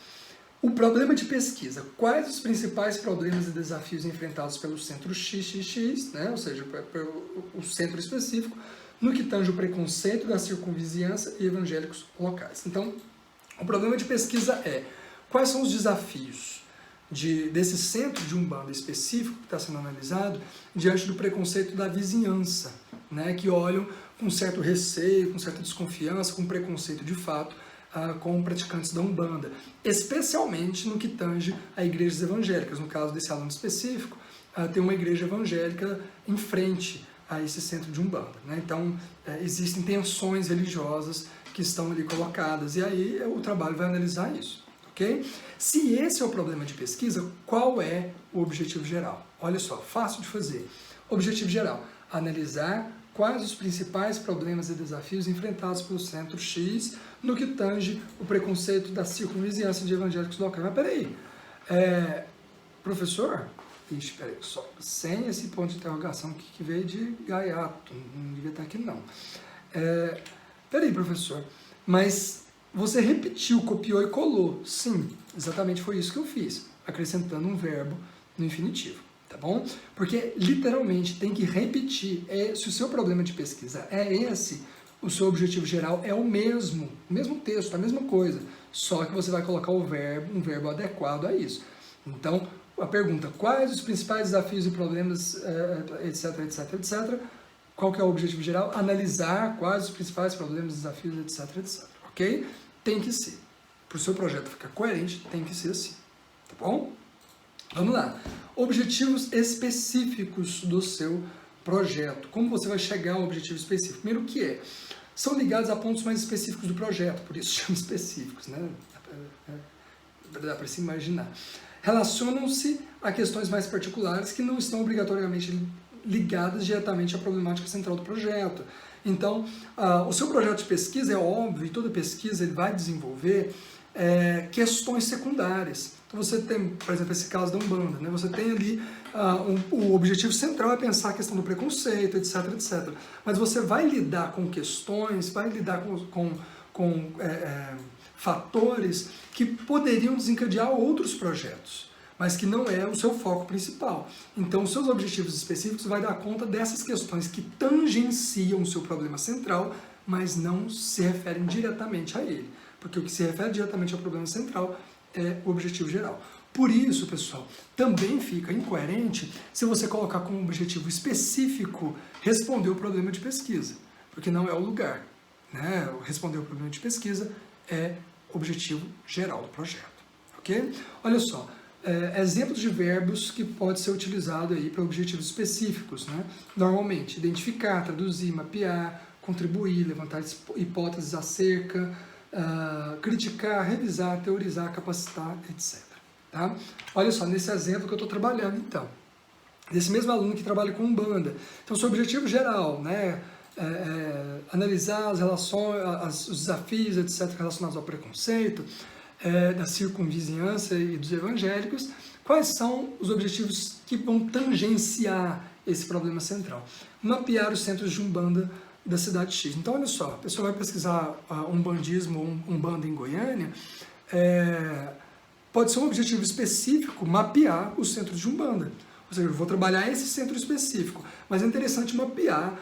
O problema de pesquisa. Quais os principais problemas e desafios enfrentados pelo centro XXX, né? Ou seja, o centro específico, no que tange o preconceito da circunvizinhança e evangélicos locais. Então, o problema de pesquisa é quais são os desafios desse centro de Umbanda específico que está sendo analisado diante do preconceito da vizinhança, né? Que olham com certo receio, com certa desconfiança, com preconceito de fato, com praticantes da Umbanda, especialmente no que tange a igrejas evangélicas. No caso desse aluno específico, tem uma igreja evangélica em frente a esse centro de Umbanda, né? Então, existem tensões religiosas que estão ali colocadas, e aí o trabalho vai analisar isso, ok? Se esse é o problema de pesquisa, qual é o objetivo geral? Olha só, fácil de fazer. Objetivo geral, analisar quais os principais problemas e desafios enfrentados pelo centro X no que tange o preconceito da circunvizinhança de evangélicos locais. Mas peraí, professor? Ixi, peraí, só sem esse ponto de interrogação que veio de gaiato, não devia estar aqui não. Peraí, professor, mas você repetiu, copiou e colou. Sim, exatamente foi isso que eu fiz, acrescentando um verbo no infinitivo. Tá bom? Porque literalmente tem que repetir. Se o seu problema de pesquisa é esse, o seu objetivo geral é o mesmo texto, a mesma coisa, só que você vai colocar um verbo adequado a isso. Então, a pergunta, quais os principais desafios e problemas, etc, etc, etc, qual que é o objetivo geral? Analisar quais os principais problemas, desafios, etc, etc, ok? Tem que ser. Para o seu projeto ficar coerente, tem que ser assim, tá bom? Vamos lá. Objetivos específicos do seu projeto. Como você vai chegar ao objetivo específico? Primeiro, o que é? São ligados a pontos mais específicos do projeto, por isso chamam específicos, né? Dá para se imaginar. Relacionam-se a questões mais particulares que não estão obrigatoriamente ligadas diretamente à problemática central do projeto. Então, o seu projeto de pesquisa, é óbvio, e toda pesquisa ele vai desenvolver questões secundárias. Então você tem, por exemplo, esse caso da Umbanda, né? Você tem ali, o objetivo central é pensar a questão do preconceito, etc, etc. Mas você vai lidar com questões, vai lidar com fatores que poderiam desencadear outros projetos, mas que não é o seu foco principal. Então, os seus objetivos específicos vai dar conta dessas questões que tangenciam o seu problema central, mas não se referem diretamente a ele. Porque o que se refere diretamente ao problema central é o objetivo geral. Por isso, pessoal, também fica incoerente se você colocar como objetivo específico responder o problema de pesquisa, porque não é o lugar, né? Responder o problema de pesquisa é objetivo geral do projeto, ok? Olha só, exemplos de verbos que pode ser utilizado aí para objetivos específicos, né? Normalmente, identificar, traduzir, mapear, contribuir, levantar hipóteses acerca, criticar, revisar, teorizar, capacitar, etc. Tá? Olha só, nesse exemplo que eu estou trabalhando, então. desse mesmo aluno que trabalha com Umbanda. Então, seu objetivo geral, né, analisar as relações, os desafios, etc., relacionados ao preconceito, da circunvizinhança e dos evangélicos. Quais são os objetivos que vão tangenciar esse problema central? Mapear os centros de Umbanda da cidade X. Então, olha só, a pessoa vai pesquisar umbandismo ou Umbanda em Goiânia, pode ser um objetivo específico mapear os centros de Umbanda. Ou seja, eu vou trabalhar esse centro específico, mas é interessante mapear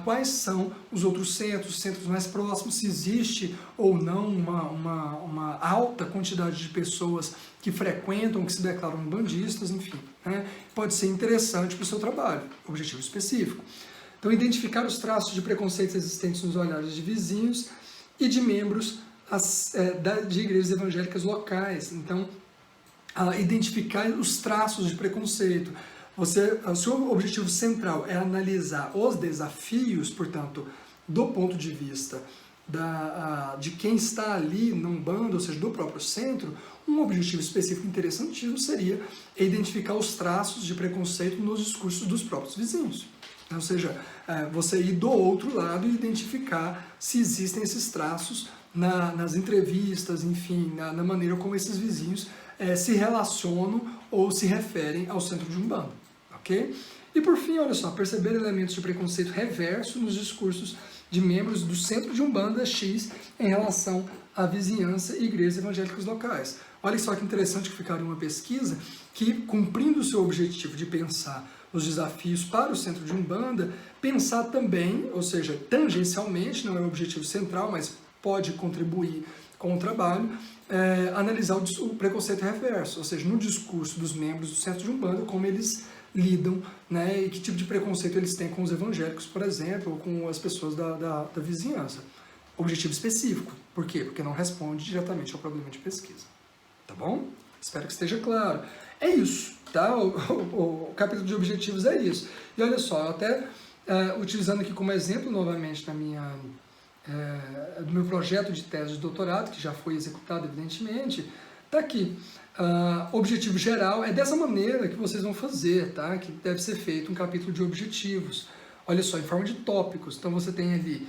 quais são os outros centros mais próximos, se existe ou não uma alta quantidade de pessoas que frequentam, que se declaram umbandistas, enfim. Né? Pode ser interessante para o seu trabalho, objetivo específico. Então, identificar os traços de preconceitos existentes nos olhares de vizinhos e de membros de igrejas evangélicas locais. Então, identificar os traços de preconceito. O seu objetivo central é analisar os desafios, portanto, do ponto de vista de quem está ali na Umbanda, ou seja, do próprio centro. Um objetivo específico interessantíssimo seria identificar os traços de preconceito nos discursos dos próprios vizinhos. Ou seja, você ir do outro lado e identificar se existem esses traços nas entrevistas, enfim, na maneira como esses vizinhos se relacionam ou se referem ao centro de Umbanda, ok? E por fim, olha só, perceber elementos de preconceito reverso nos discursos de membros do centro de Umbanda X em relação à vizinhança e igrejas evangélicas locais. Olha só que interessante que ficaria uma pesquisa que, cumprindo o seu objetivo de pensar os desafios para o centro de Umbanda, pensar também, ou seja, tangencialmente, não é o objetivo central, mas pode contribuir com o trabalho, analisar o preconceito reverso, ou seja, no discurso dos membros do centro de Umbanda, como eles lidam, né, e que tipo de preconceito eles têm com os evangélicos, por exemplo, ou com as pessoas da vizinhança. Objetivo específico. Por quê? Porque não responde diretamente ao problema de pesquisa. Tá bom? Espero que esteja claro. É isso, tá? O capítulo de objetivos é isso. E olha só, eu até utilizando aqui como exemplo novamente do meu projeto de tese de doutorado, que já foi executado, evidentemente, está aqui. Objetivo geral é dessa maneira que vocês vão fazer, tá? Que deve ser feito um capítulo de objetivos. Olha só, em forma de tópicos. Então você tem ali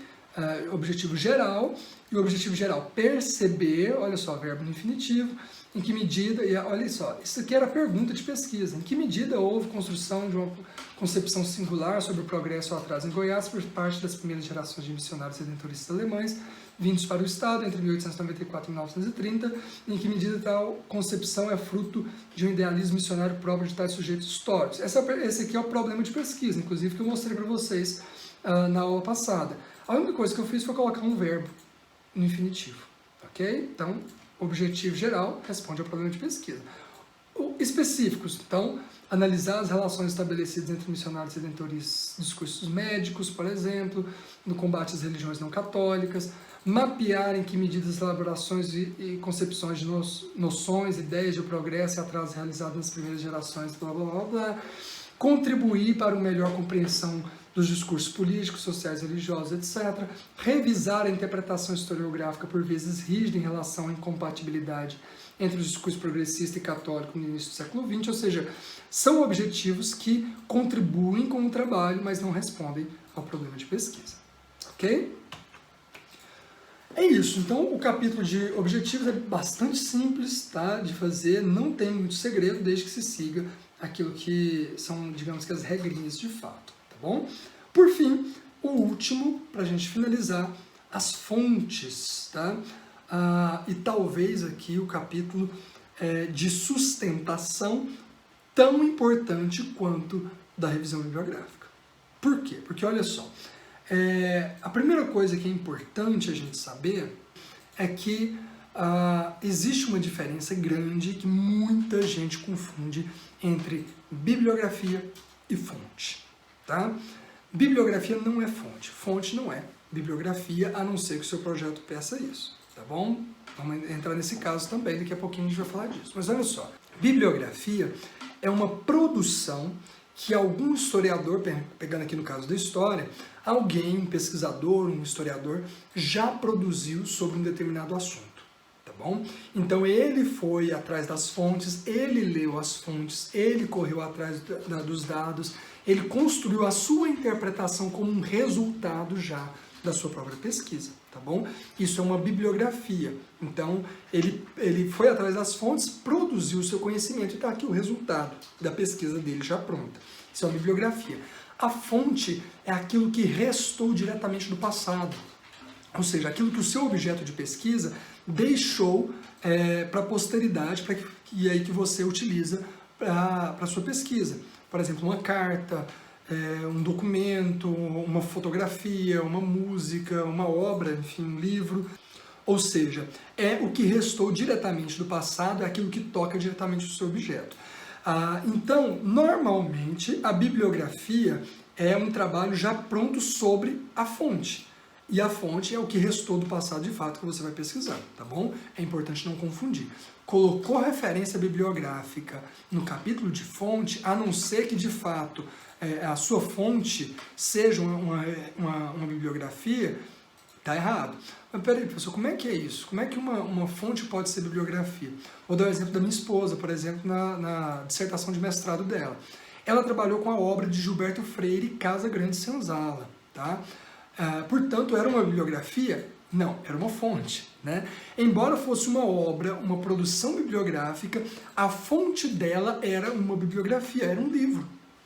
objetivo geral, e o objetivo geral perceber, olha só, verbo no infinitivo, em que medida, e olha só, isso aqui era a pergunta de pesquisa, em que medida houve construção de uma concepção singular sobre o progresso ou atraso em Goiás por parte das primeiras gerações de missionários redentoristas alemães vindos para o Estado entre 1894 e 1930, em que medida tal concepção é fruto de um idealismo missionário próprio de tais sujeitos históricos. Esse aqui é o problema de pesquisa, inclusive, que eu mostrei para vocês na aula passada. A única coisa que eu fiz foi colocar um verbo no infinitivo, ok? Então, objetivo geral responde ao problema de pesquisa. Específicos, então, analisar as relações estabelecidas entre missionários redentores, discursos médicos, por exemplo, no combate às religiões não católicas, mapear em que medida as elaborações e concepções de noções, ideias de progresso e atraso realizados nas primeiras gerações, blá, blá, blá, blá, contribuir para uma melhor compreensão dos discursos políticos, sociais, religiosos, etc. Revisar a interpretação historiográfica por vezes rígida em relação à incompatibilidade entre os discursos progressista e católico no início do século XX, ou seja, são objetivos que contribuem com o trabalho, mas não respondem ao problema de pesquisa. Ok? É isso. Então, o capítulo de objetivos é bastante simples, tá, de fazer, não tem muito segredo, desde que se siga aquilo que são, digamos que, as regrinhas de fato. Bom? Por fim, o último, para a gente finalizar, as fontes, tá? E talvez aqui o capítulo de sustentação tão importante quanto da revisão bibliográfica. Por quê? Porque olha só, a primeira coisa que é importante a gente saber é que existe uma diferença grande que muita gente confunde entre bibliografia e fonte. Tá? Bibliografia não é fonte, fonte não é bibliografia, a não ser que o seu projeto peça isso, tá bom? Vamos entrar nesse caso também, daqui a pouquinho a gente vai falar disso. Mas olha só, bibliografia é uma produção que algum historiador, pegando aqui no caso da história, alguém, um pesquisador, um historiador, já produziu sobre um determinado assunto, tá bom? Então ele foi atrás das fontes, ele leu as fontes, ele correu atrás dos dados, ele construiu a sua interpretação como um resultado já da sua própria pesquisa, tá bom? Isso é uma bibliografia. Então, ele foi atrás das fontes, produziu o seu conhecimento e está aqui o resultado da pesquisa dele já pronta. Isso é uma bibliografia. A fonte é aquilo que restou diretamente do passado, ou seja, aquilo que o seu objeto de pesquisa deixou para a posteridade, e aí que você utiliza para a sua pesquisa. Por exemplo, uma carta, um documento, uma fotografia, uma música, uma obra, enfim, um livro. Ou seja, é o que restou diretamente do passado, é aquilo que toca diretamente o seu objeto. Então, normalmente, a bibliografia é um trabalho já pronto sobre a fonte. E a fonte é o que restou do passado de fato que você vai pesquisar, tá bom? É importante não confundir. Colocou referência bibliográfica no capítulo de fonte, a não ser que de fato a sua fonte seja uma bibliografia, tá errado. Mas peraí, professor, como é que é isso? Como é que uma fonte pode ser bibliografia? Vou dar o exemplo da minha esposa, por exemplo, na dissertação de mestrado dela. Ela trabalhou com a obra de Gilberto Freire, Casa Grande Senzala, tá? Portanto, era uma bibliografia? Não, era uma fonte, né? Embora fosse uma obra, uma produção bibliográfica, a fonte dela era uma bibliografia, era um livro,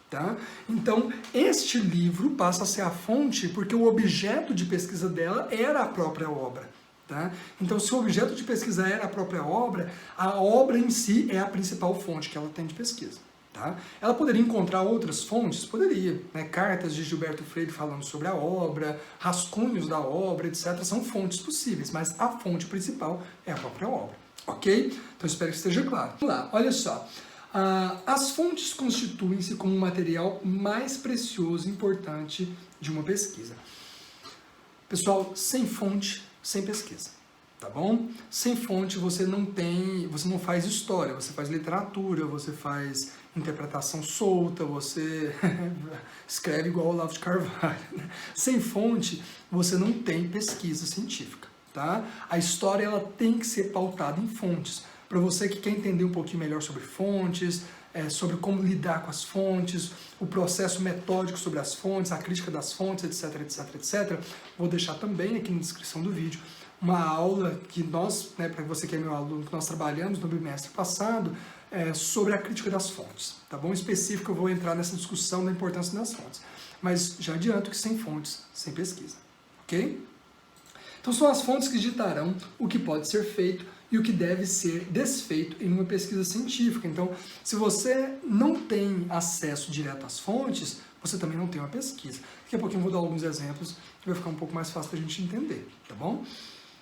tá? Então, este livro passa a ser a fonte porque o objeto de pesquisa dela era a própria obra, tá? Então, se o objeto de pesquisa era a própria obra, a obra em si é a principal fonte que ela tem de pesquisa. Tá? Ela poderia encontrar outras fontes? Poderia, né? Cartas de Gilberto Freire falando sobre a obra, rascunhos da obra, etc. São fontes possíveis, mas a fonte principal é a própria obra, ok? Então espero que esteja claro. Vamos lá, olha só. As fontes constituem-se como um material mais precioso e importante de uma pesquisa. Pessoal, sem fonte, sem pesquisa. Tá bom? Sem fonte você não faz história, você faz literatura, você faz interpretação solta, você escreve igual o Olavo de Carvalho. Né? Sem fonte você não tem pesquisa científica, tá? A história ela tem que ser pautada em fontes. Para você que quer entender um pouquinho melhor sobre fontes, sobre como lidar com as fontes, o processo metódico sobre as fontes, a crítica das fontes, etc, etc, etc, vou deixar também aqui na descrição do vídeo uma aula que nós, né, para você que é meu aluno, que nós trabalhamos no bimestre passado, sobre a crítica das fontes, tá bom? Em específico eu vou entrar nessa discussão da importância das fontes, mas já adianto que sem fontes, sem pesquisa, ok? Então são as fontes que ditarão o que pode ser feito e o que deve ser desfeito em uma pesquisa científica. Então, se você não tem acesso direto às fontes, você também não tem uma pesquisa. Daqui a pouquinho eu vou dar alguns exemplos que vai ficar um pouco mais fácil para a gente entender, tá bom?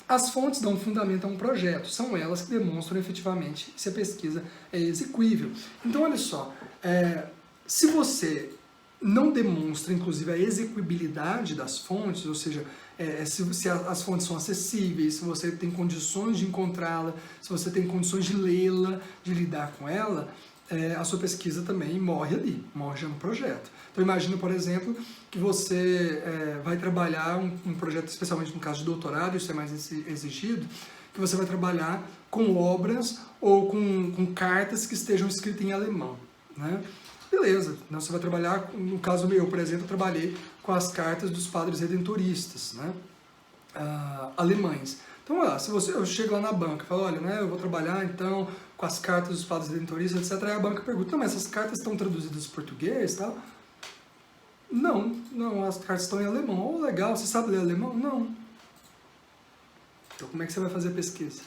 As fontes dão fundamento a um projeto, são elas que demonstram efetivamente se a pesquisa é execuível. Então, olha só, se você não demonstra, inclusive, a execuibilidade das fontes, ou seja, se as fontes são acessíveis, se você tem condições de encontrá-la, se você tem condições de lê-la, de lidar com ela, a sua pesquisa também morre ali, morre já no projeto. Então imagina, por exemplo, que você vai trabalhar um projeto, especialmente no caso de doutorado, isso é mais exigido, que você vai trabalhar com obras ou com cartas que estejam escritas em alemão, né? Beleza, então você vai trabalhar, no caso meu, por exemplo, eu trabalhei com as cartas dos padres redentoristas, né? Alemães. Então, se eu chego lá na banca e falo, olha, né, eu vou trabalhar então com as cartas dos padres redentoristas, etc. Aí a banca pergunta, não, mas essas cartas estão traduzidas em português e tal? Não, as cartas estão em alemão. Oh, legal, você sabe ler alemão? Não. Então, como é que você vai fazer a pesquisa?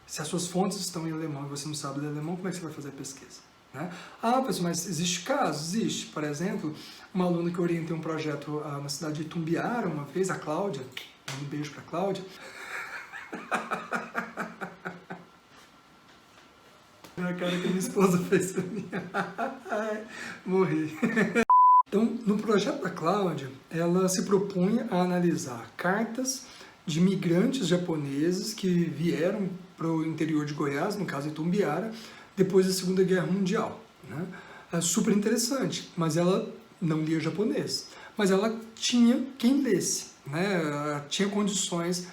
Se as suas fontes estão em alemão e você não sabe ler alemão, como é que você vai fazer a pesquisa? Né? Pessoal, mas existe caso? Existe. Por exemplo, uma aluna que eu orientei um projeto na cidade de Itumbiara uma vez, a Cláudia, um beijo para a Cláudia. A cara que minha esposa fez pra mim. Morri. Então, no projeto da Cláudia, ela se propunha a analisar cartas de migrantes japoneses que vieram para o interior de Goiás, no caso Itumbiara, depois da Segunda Guerra Mundial. Né? É super interessante, mas ela não lia japonês. Mas ela tinha quem lesse, né? Ela tinha condições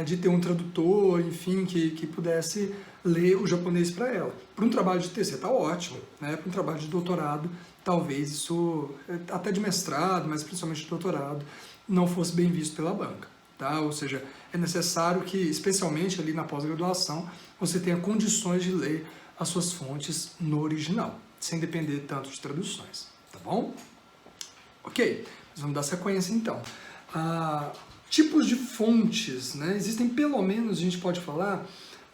de ter um tradutor, enfim, que pudesse ler o japonês para ela. Para um trabalho de TCC está ótimo, né? Para um trabalho de doutorado, talvez isso, até de mestrado, mas principalmente de doutorado, não fosse bem visto pela banca. Tá? Ou seja, é necessário que, especialmente ali na pós-graduação, você tenha condições de ler as suas fontes no original, sem depender tanto de traduções, tá bom? Ok, mas vamos dar sequência então. Tipos de fontes, né? Existem pelo menos, a gente pode falar,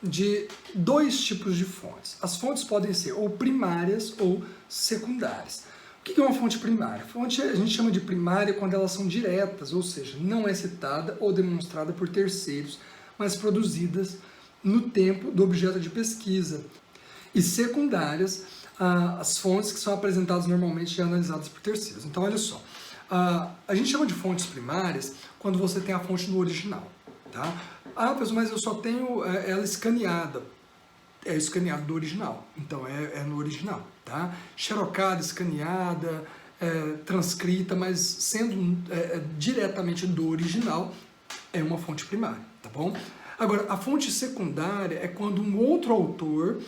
de 2 tipos de fontes. As fontes podem ser ou primárias ou secundárias. O que é uma fonte primária? Fonte a gente chama de primária quando elas são diretas, ou seja, não é citada ou demonstrada por terceiros, mas produzidas no tempo do objeto de pesquisa. E secundárias, as fontes que são apresentadas normalmente e analisadas por terceiros. Então, olha só, a gente chama de fontes primárias quando você tem a fonte no original. Tá? Pessoal, mas eu só tenho ela escaneada. É escaneado do original, então é no original, tá? Xerocada, escaneada, transcrita, mas sendo diretamente do original, é uma fonte primária, tá bom? Agora, a fonte secundária é quando um outro autor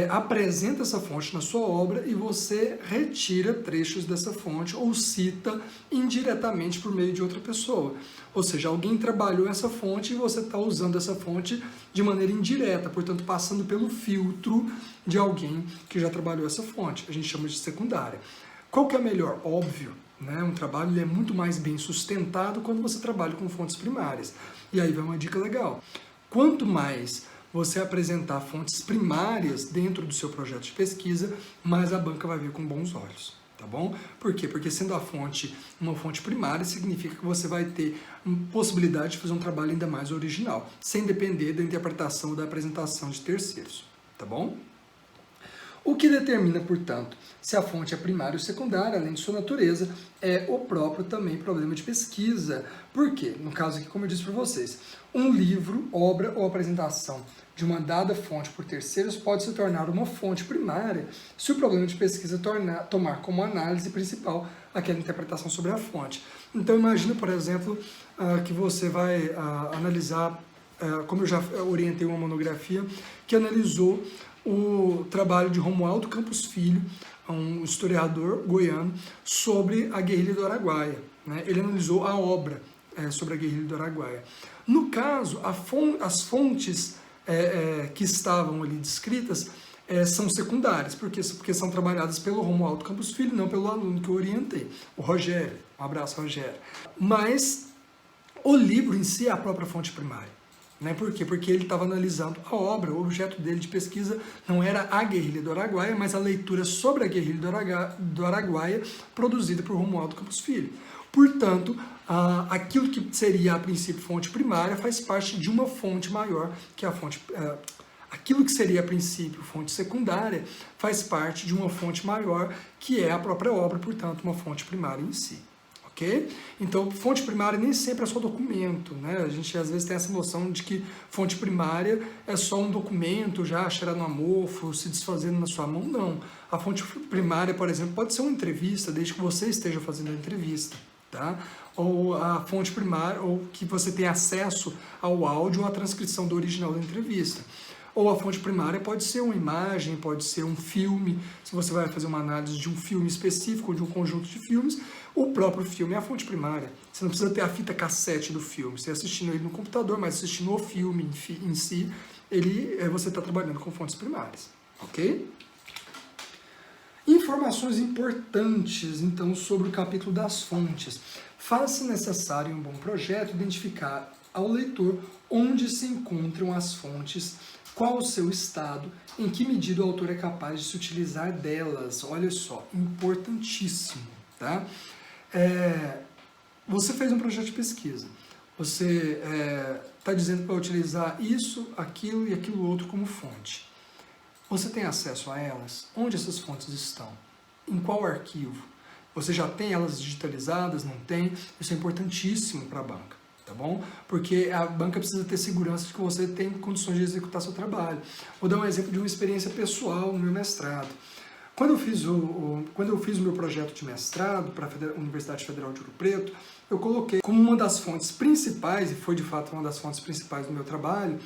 apresenta essa fonte na sua obra e você retira trechos dessa fonte ou cita indiretamente por meio de outra pessoa. Ou seja, alguém trabalhou essa fonte e você está usando essa fonte de maneira indireta, portanto, passando pelo filtro de alguém que já trabalhou essa fonte. A gente chama de secundária. Qual que é melhor? Óbvio, né? Um trabalho é muito mais bem sustentado quando você trabalha com fontes primárias. E aí vai uma dica legal. Quanto mais você apresentar fontes primárias dentro do seu projeto de pesquisa, mais a banca vai ver com bons olhos, tá bom? Por quê? Porque sendo a fonte uma fonte primária, significa que você vai ter possibilidade de fazer um trabalho ainda mais original, sem depender da interpretação ou da apresentação de terceiros, tá bom? O que determina, portanto, se a fonte é primária ou secundária, além de sua natureza, é o próprio também problema de pesquisa. Por quê? No caso aqui, como eu disse para vocês, um livro, obra ou apresentação de uma dada fonte por terceiros pode se tornar uma fonte primária se o problema de pesquisa tomar como análise principal aquela interpretação sobre a fonte. Então imagina, por exemplo, que você vai analisar, como eu já orientei uma monografia, que analisou o trabalho de Romualdo Campos Filho, um historiador goiano, sobre a guerrilha do Araguaia, né? Ele analisou a obra sobre a guerrilha do Araguaia. No caso, as fontes que estavam ali descritas são secundárias, porque são trabalhadas pelo Romualdo Campos Filho, não pelo aluno que eu orientei, o Rogério. Um abraço, Rogério. Mas o livro em si é a própria fonte primária. Né? Por quê? Porque ele estava analisando a obra, o objeto dele de pesquisa não era a guerrilha do Araguaia, mas a leitura sobre a guerrilha do Araguaia produzida por Romualdo Campos Filho. Portanto, aquilo que seria a princípio fonte primária faz parte de uma fonte maior, que é a fonte... aquilo que seria a princípio fonte secundária faz parte de uma fonte maior, que é a própria obra, portanto, uma fonte primária em si. Okay? Então, fonte primária nem sempre é só documento, né? A gente às vezes tem essa noção de que fonte primária é só um documento já cheirando a mofo, se desfazendo na sua mão. Não. A fonte primária, por exemplo, pode ser uma entrevista, desde que você esteja fazendo a entrevista, tá? Ou a fonte primária, ou que você tenha acesso ao áudio ou à transcrição do original da entrevista. Ou a fonte primária pode ser uma imagem, pode ser um filme, se você vai fazer uma análise de um filme específico, de um conjunto de filmes, o próprio filme é a fonte primária. Você não precisa ter a fita cassete do filme, você assistindo ele no computador, mas assistindo o filme em si, você está trabalhando com fontes primárias, ok? Informações importantes, então, sobre o capítulo das fontes. Faz-se necessário em um bom projeto identificar ao leitor onde se encontram as fontes, qual o seu estado, em que medida o autor é capaz de se utilizar delas. Olha só, importantíssimo, tá? Você fez um projeto de pesquisa, você está dizendo para utilizar isso, aquilo e aquilo outro como fonte. Você tem acesso a elas? Onde essas fontes estão? Em qual arquivo? Você já tem elas digitalizadas? Não tem? Isso é importantíssimo para a banca, tá bom? Porque a banca precisa ter segurança de que você tem condições de executar seu trabalho. Vou dar um exemplo de uma experiência pessoal no meu mestrado. Quando eu fiz o meu projeto de mestrado para a Universidade Federal de Ouro Preto, eu coloquei como uma das fontes principais, e foi de fato uma das fontes principais do meu trabalho,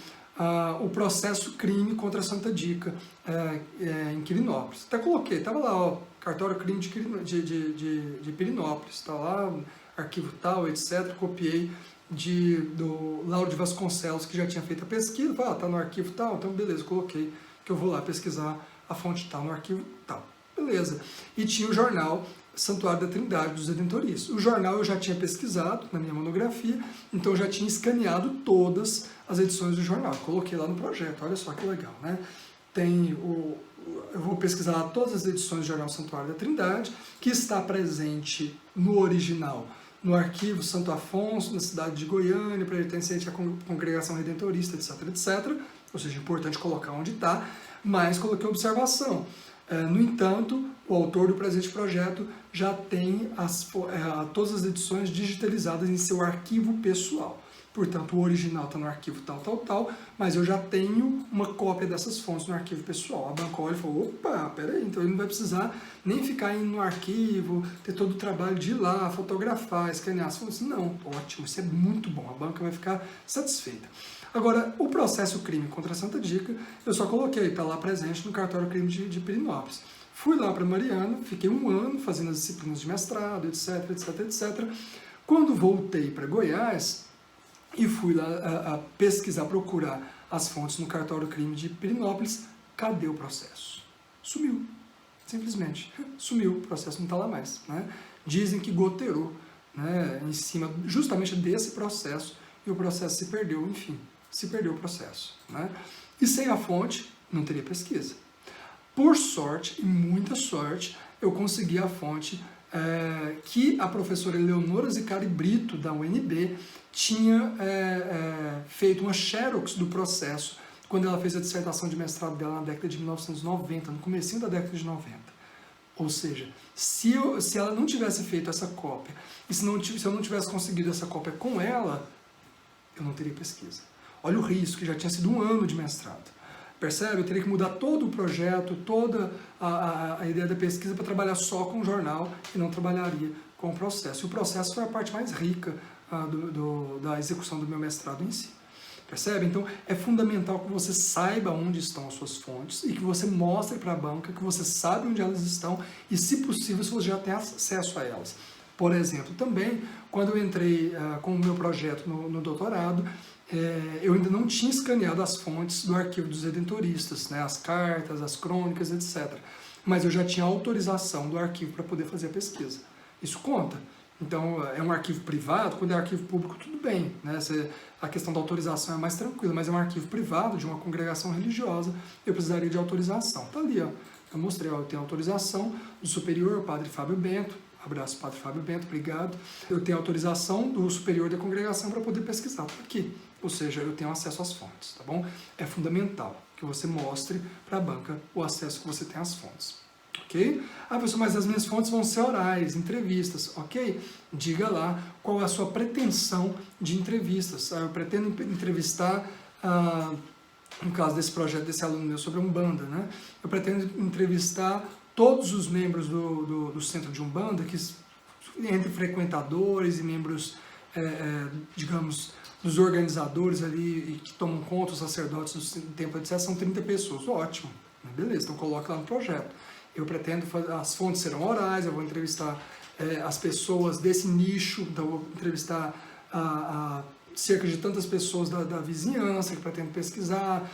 o processo crime contra a Santa Dica em Quirinópolis. Até coloquei, estava lá, ó, cartório crime de Pirinópolis, está lá, arquivo tal, etc. Copiei do Lauro de Vasconcelos, que já tinha feito a pesquisa, está no arquivo tal, então beleza, coloquei que eu vou lá pesquisar a fonte tal no arquivo tal. Beleza. E tinha o jornal Santuário da Trindade dos Redentoristas. O jornal eu já tinha pesquisado na minha monografia, então eu já tinha escaneado todas as edições do jornal. Coloquei lá no projeto, olha só que legal, né? Eu vou pesquisar lá todas as edições do jornal Santuário da Trindade, que está presente no original, no arquivo Santo Afonso, na cidade de Goiânia, pertencente à Congregação Redentorista, etc, etc. Ou seja, é importante colocar onde está, mas coloquei observação. No entanto, o autor do presente projeto já tem todas as edições digitalizadas em seu arquivo pessoal. Portanto, o original está no arquivo tal, tal, tal, mas eu já tenho uma cópia dessas fontes no arquivo pessoal. A banca olha e falou, opa, peraí, então ele não vai precisar nem ficar indo no arquivo, ter todo o trabalho de ir lá, fotografar, escanear as fontes. Não, ótimo, isso é muito bom, a banca vai ficar satisfeita. Agora, o processo crime contra a Santa Dica, eu só coloquei, está lá presente no cartório crime de Pirinópolis. Fui lá para Mariana, fiquei 1 ano fazendo as disciplinas de mestrado, etc, etc, etc. Quando voltei para Goiás e fui lá pesquisar, procurar as fontes no cartório crime de Pirinópolis, cadê o processo? Sumiu, simplesmente. Sumiu, o processo não está lá mais. Né? Dizem que goteirou, né, em cima justamente desse processo e o processo se perdeu, enfim. Se perdeu o processo. Né? E sem a fonte, não teria pesquisa. Por sorte, e muita sorte, eu consegui a fonte que a professora Eleonora Zicari Brito, da UNB, tinha feito uma xerox do processo quando ela fez a dissertação de mestrado dela na década de 1990, no comecinho da década de 90. Ou seja, se ela não tivesse feito essa cópia, e se eu não tivesse conseguido essa cópia com ela, eu não teria pesquisa. Olha o risco, que já tinha sido 1 ano de mestrado. Percebe? Eu teria que mudar todo o projeto, toda a ideia da pesquisa para trabalhar só com o jornal e não trabalharia com o processo. E o processo foi a parte mais rica da execução do meu mestrado em si. Percebe? Então, é fundamental que você saiba onde estão as suas fontes e que você mostre para a banca que você sabe onde elas estão e, se possível, se você já tem acesso a elas. Por exemplo, também, quando eu entrei com o meu projeto no doutorado, eu ainda não tinha escaneado as fontes do arquivo dos redentoristas, né, as cartas, as crônicas, etc. Mas eu já tinha autorização do arquivo para poder fazer a pesquisa. Isso conta. Então, é um arquivo privado, quando é arquivo público, tudo bem. Né? A questão da autorização é mais tranquila, mas é um arquivo privado de uma congregação religiosa, eu precisaria de autorização. Está ali, ó. Eu mostrei, ó, eu tenho autorização do superior, o padre Fábio Bento. Abraço, padre Fábio Bento, obrigado. Eu tenho autorização do superior da congregação para poder pesquisar por aqui. Ou seja, eu tenho acesso às fontes, tá bom? É fundamental que você mostre para a banca o acesso que você tem às fontes, ok? Ah, professor, mas as minhas fontes vão ser orais, entrevistas, ok? Diga lá qual é a sua pretensão de entrevistas. Eu pretendo entrevistar, no caso desse projeto, desse aluno meu sobre a Umbanda, né? Eu pretendo entrevistar todos os membros do centro de Umbanda, que entre frequentadores e membros, digamos, dos organizadores ali, e que tomam conta, os sacerdotes do templo, etc., são 30 pessoas. Ótimo, beleza, então coloca lá no projeto. Eu pretendo as fontes serão orais, eu vou entrevistar as pessoas desse nicho, então eu vou entrevistar cerca de tantas pessoas da vizinhança que pretendo pesquisar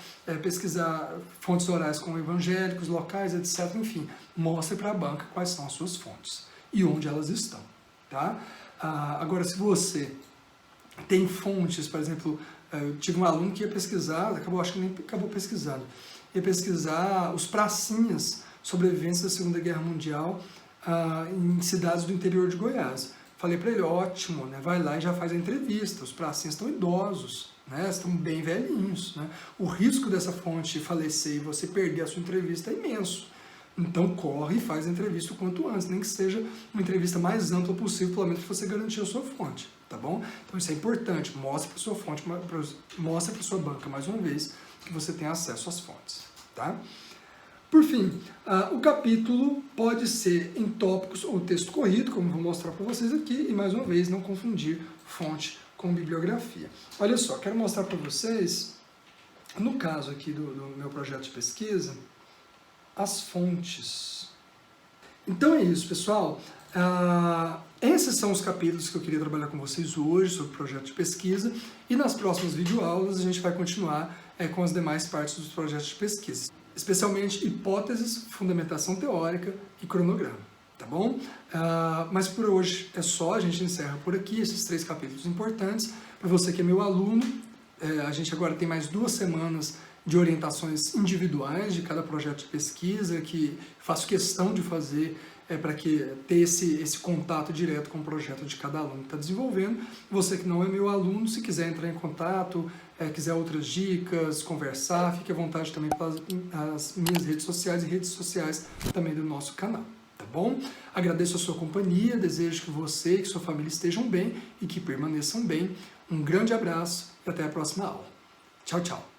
fontes orais com evangélicos, locais, etc. Enfim, mostre para a banca quais são as suas fontes e onde elas estão. Tá? Agora, se você tem fontes, por exemplo, eu tive um aluno que ia pesquisar, acho que nem acabou pesquisando, ia pesquisar os pracinhas sobreviventes da Segunda Guerra Mundial em cidades do interior de Goiás. Falei para ele, ótimo, né? Vai lá e já faz a entrevista, os pracinhas estão idosos, né? Estão bem velhinhos. Né? O risco dessa fonte falecer e você perder a sua entrevista é imenso. Então corre e faz a entrevista o quanto antes, nem que seja uma entrevista mais ampla possível, pelo menos para você garantir a sua fonte, tá bom? Então isso é importante, mostre para a sua fonte, mostre para a sua banca mais uma vez que você tem acesso às fontes, tá? Por fim, o capítulo pode ser em tópicos ou texto corrido, como vou mostrar para vocês aqui, e mais uma vez não confundir fonte com bibliografia. Olha só, quero mostrar para vocês, no caso aqui do meu projeto de pesquisa, as fontes. Então é isso, pessoal. Esses são os capítulos que eu queria trabalhar com vocês hoje sobre o projeto de pesquisa, e nas próximas videoaulas a gente vai continuar com as demais partes dos projetos de pesquisa, especialmente hipóteses, fundamentação teórica e cronograma, tá bom? Mas por hoje é só, a gente encerra por aqui esses 3 capítulos importantes. Para você que é meu aluno, a gente agora tem mais 2 semanas de orientações individuais de cada projeto de pesquisa, que faço questão de fazer para ter esse contato direto com o projeto de cada aluno que está desenvolvendo. Você que não é meu aluno, se quiser entrar em contato, quiser outras dicas, conversar, fique à vontade também pelas minhas redes sociais e redes sociais também do nosso canal, tá bom? Agradeço a sua companhia, desejo que você e que sua família estejam bem e que permaneçam bem. Um grande abraço e até a próxima aula. Tchau, tchau!